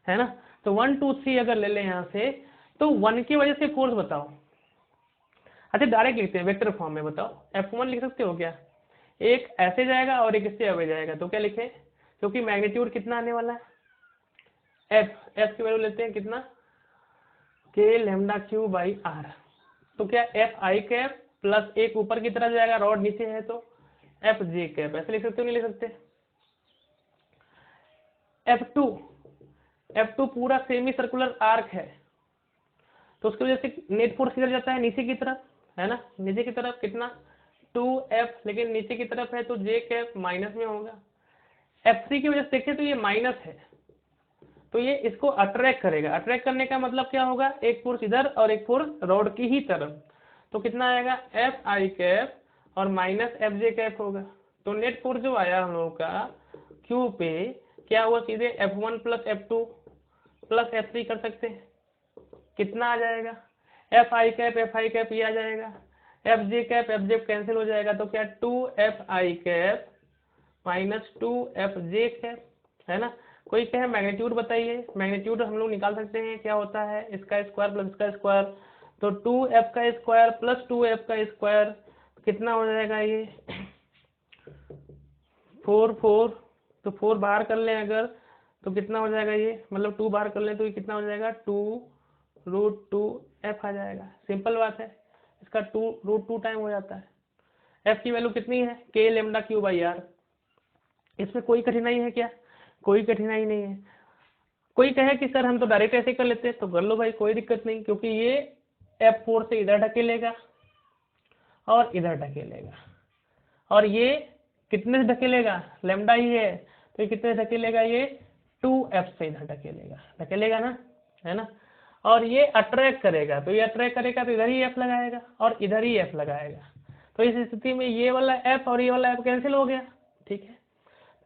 है ना। तो 1 2 3 अगर ले लें यहाँ से, तो 1 की वजह से फोर्स बताओ। अच्छा डायरेक्ट लिखते हैं वेक्टर फॉर्म में, बताओ F1 लिख सकते हो क्या, एक ऐसे जाएगा और एक इससे अवे जाएगा, तो क्या लिखे, क्योंकि मैग्नीट्यूड कितना आने वाला है एफ की वैल्यू लेते हैं कितना के लेमडा क्यू बाई आर, तो क्या एफ आई कैप प्लस एक ऊपर की तरफ जाएगा, रॉड नीचे है तो एफ जे कैप, ऐसे लिख सकते हो नहीं लिख सकते। F2 पूरा सेमी सर्कुलर आर्क है, तो उसकी वजह से नेट फोर्स किधर जाता है नीचे की तरफ, है ना, नीचे की तरफ कितना 2f, लेकिन नीचे की तरफ है तो जे कैप माइनस में होगा। F3 की वजह से देखें तो ये माइनस है, तो ये इसको अट्रैक्ट करेगा, अट्रैक्ट करने का मतलब क्या होगा, एक फोर्स इधर और एक फोर्स रॉड की ही तरफ, तो कितना आएगा एफ आई कैप और माइनस एफ जे कैप होगा। तो नेट फोर्स जो आया हम लोगों का क्यू पे क्या हुआ, सीधे F1 plus F2 plus F3 कर सकते हैं, कितना आ जाएगा एफ आई कैप ये आ जाएगा, एफ जे कैंसिल हो जाएगा, तो क्या 2f आई कैप माइनस 2f जे कैप, है ना। कोई कहे मैग्नीट्यूड बताइए, मैग्नीट्यूड हम लोग निकाल सकते हैं, क्या होता है इसका स्क्वायर प्लस इसका स्क्वायर, तो 2f का स्क्वायर प्लस 2f का स्क्वायर कितना हो जाएगा ये 4 तो 4 बाहर कर लें अगर तो कितना हो जाएगा ये, मतलब 2 बाहर कर लें तो ये कितना हो जाएगा 2√2f आ जाएगा, सिंपल बात है। इसका √2 टाइम हो जाता है। एफ की वैल्यू कितनी है, के लेमडा क्यू बाई आर। इसमें कोई कठिनाई है क्या, कोई कठिनाई नहीं है। कोई कहे कि सर हम तो डायरेक्ट ऐसे कर लेते, तो कर लो भाई, कोई दिक्कत नहीं, क्योंकि ये F4 से इधर ढकेलेगा और इधर ढकेलेगा, और ये कितने से ढकेलेगा, लेमडा ही है तो ये कितने से ढकेलेगा, ये 2F से इधर ढकेलेगा ना, है ना। और ये अट्रैक्ट करेगा, तो ये अट्रैक्ट करेगा तो इधर ही F लगाएगा और इधर ही F लगाएगा। तो इस स्थिति में ये वाला F और ये वाला F कैंसिल हो गया, ठीक है।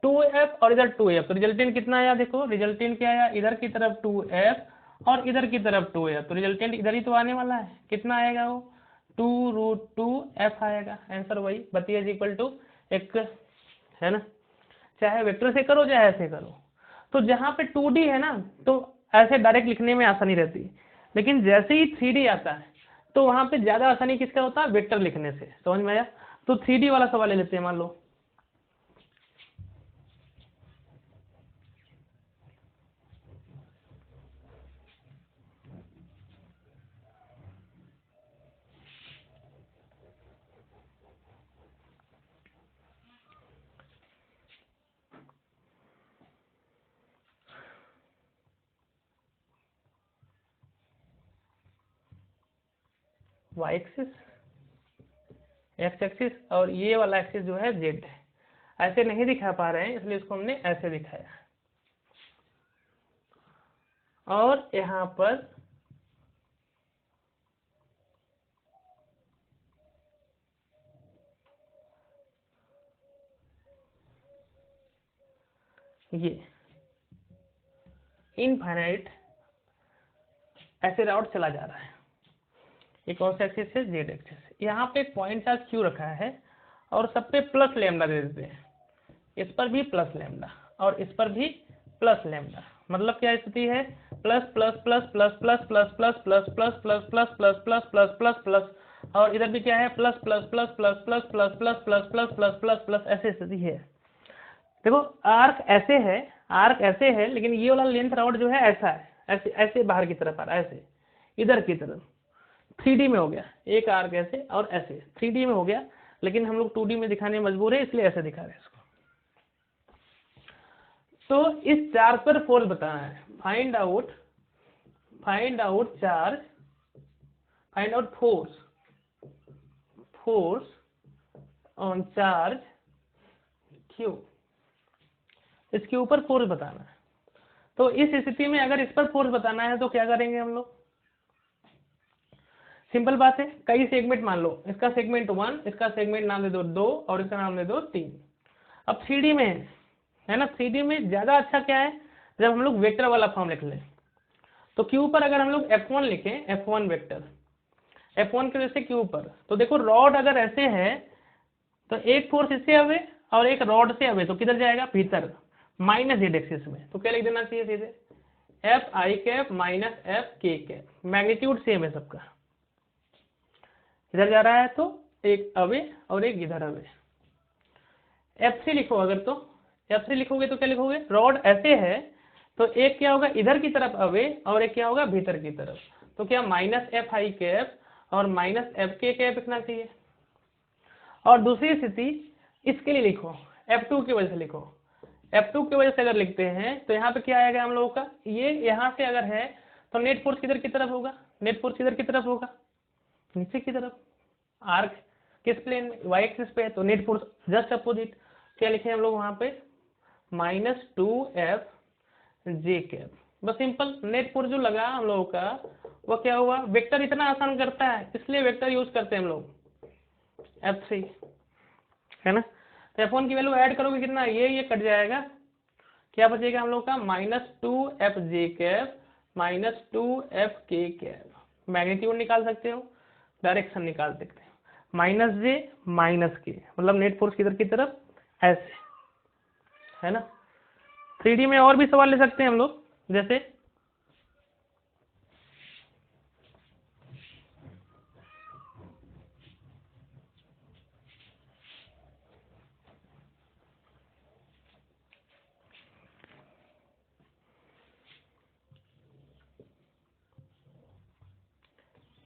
2F और इधर 2F, तो रिजल्टेंट कितना आया, देखो रिजल्टेंट क्या आया, इधर की तरफ 2F और इधर की तरफ 2F, तो रिजल्टेंट इधर ही तो आने वाला है, कितना आएगा वो 2√2F आएगा। आंसर वही 32 है ना। चाहे वेक्टर से करो चाहे ऐसे करो। तो जहां पे 2D है ना, तो ऐसे डायरेक्ट लिखने में आसानी रहती है, लेकिन जैसे ही 3D आता है तो वहां पे ज्यादा आसानी किसका होता है, वेक्टर लिखने से। समझ में आया। तो 3D वाला सवाल ले लेते हैं, मान लो y एक्सिस, x एक्सिस और ये वाला एक्सिस जो है z है। ऐसे नहीं दिखा पा रहे हैं इसलिए इसको हमने ऐसे दिखाया, और यहाँ पर ये इनफाइनाइट ऐसे राउट चला जा रहा है। ये कौन सा एक्सिस है, जेड एक्सिस। यहाँ पे एक पॉइंट चार्ज क्यू रखा है और सब पे प्लस लेमडा दे देते हैं, इस पर भी प्लस लेमडा और इस पर भी प्लस लेमडा। मतलब क्या स्थिति है, plus plus plus plus plus plus plus plus plus plus plus plus plus plus plus plus, और इधर भी क्या है, plus plus plus plus plus plus plus plus plus plus plus plus, ऐसे स्थिति है। देखो आर्क ऐसे है, आर्क ऐसे है, लेकिन ये वाला लेंथ राउट जो है ऐसा है, ऐसे ऐसे बाहर की तरफ आ रहा है, ऐसे इधर की तरफ। 3D में हो गया, एक आर्क ऐसे और ऐसे 3D में हो गया, लेकिन हम लोग 2D में दिखाने में मजबूर है, इसलिए ऐसे दिखा रहे हैं इसको। तो इस चार्ज पर फोर्स बताना है, find out charge, find out force on charge Q, इसके ऊपर फोर्स बताना है। तो इस स्थिति में अगर इस पर फोर्स बताना है तो क्या करेंगे हम लोग, सिंपल बात है, कई सेगमेंट मान लो, इसका सेगमेंट 1, इसका सेगमेंट नाम दे दो 2 और इसका नाम दे दो 3। अब 3D में है ना, 3D में ज्यादा अच्छा क्या है, जब हम लोग वेक्टर वाला फॉर्म लिख लें। तो Q पर अगर हम लोग F1 लिखें, F1 वेक्टर, F1 की वजह से Q पर, तो देखो रॉड अगर ऐसे है तो एक फोर्स इससे अवे और एक रॉड से अवे, तो किधर जाएगा, भीतर, माइनस जेड एक्सिस में। तो क्या लिख देना चाहिए सीधे, F - minus F magnitude same है सबका, इधर जा रहा है तो एक अवे और एक इधर अवे। F3 लिखो, अगर तो F3 लिखोगे तो क्या लिखोगे, रॉड ऐसे है तो एक क्या होगा इधर की तरफ अवे और एक क्या होगा भीतर की तरफ, तो क्या माइनस F और माइनस F लिखना चाहिए। और दूसरी स्थिति इसके लिए लिखो, F2 की वजह से लिखो, F2 की वजह से अगर लिखते हैं तो यहाँ पे क्या आएगा हम लोगों का, ये यहाँ से अगर है तो नेट फोर्स किधर की तरफ होगा, नेट फोर्स किधर की तरफ होगा, नीचे की तरफ। आर्क किस प्लेन में, y एक्सिस पे है, तो नेट फोर्स जस्ट अपोजिट। क्या लिखे हम लोग वहां पे, -2F बस सिंपल। नेट फोर्स जो लगा हम लोगों का वो क्या हुआ, वेक्टर इतना आसान करता है इसलिए वेक्टर यूज करते हैं हम लोग, F3 है ना। तो F1 की वैल्यू ऐड करोगे कितना, ये कट जाएगा, क्या बचेगा हम लोग का, -2Fj -2Fk। मैग्नीट्यूड निकाल सकते हो, डायरेक्शन निकाल सकते हो, -j -k, मतलब नेट फोर्स किधर की तरफ, ऐसे, है ना। 3D में और भी सवाल ले सकते हैं हम लोग, जैसे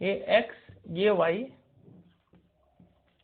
ये x ये y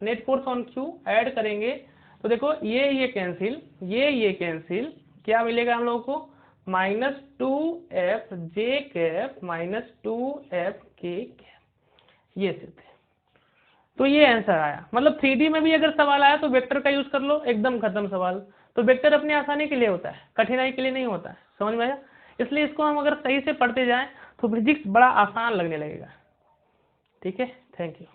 net force on Q add करेंगे तो देखो ये कैंसिल, ये कैंसिल, क्या मिलेगा हम लोगों को -2f जे कैप -2f के कैप, ये सिर्फ। तो ये आंसर आया। मतलब 3D में भी अगर सवाल आया तो वेक्टर का यूज कर लो, एकदम खत्म सवाल। तो वेक्टर अपनी आसानी के लिए होता है, कठिनाई के लिए नहीं होता है, समझ में आया। इसलिए इसको हम अगर सही से पढ़ते जाएं तो फिजिक्स बड़ा आसान लगने लगेगा। ठीक है, थैंक यू।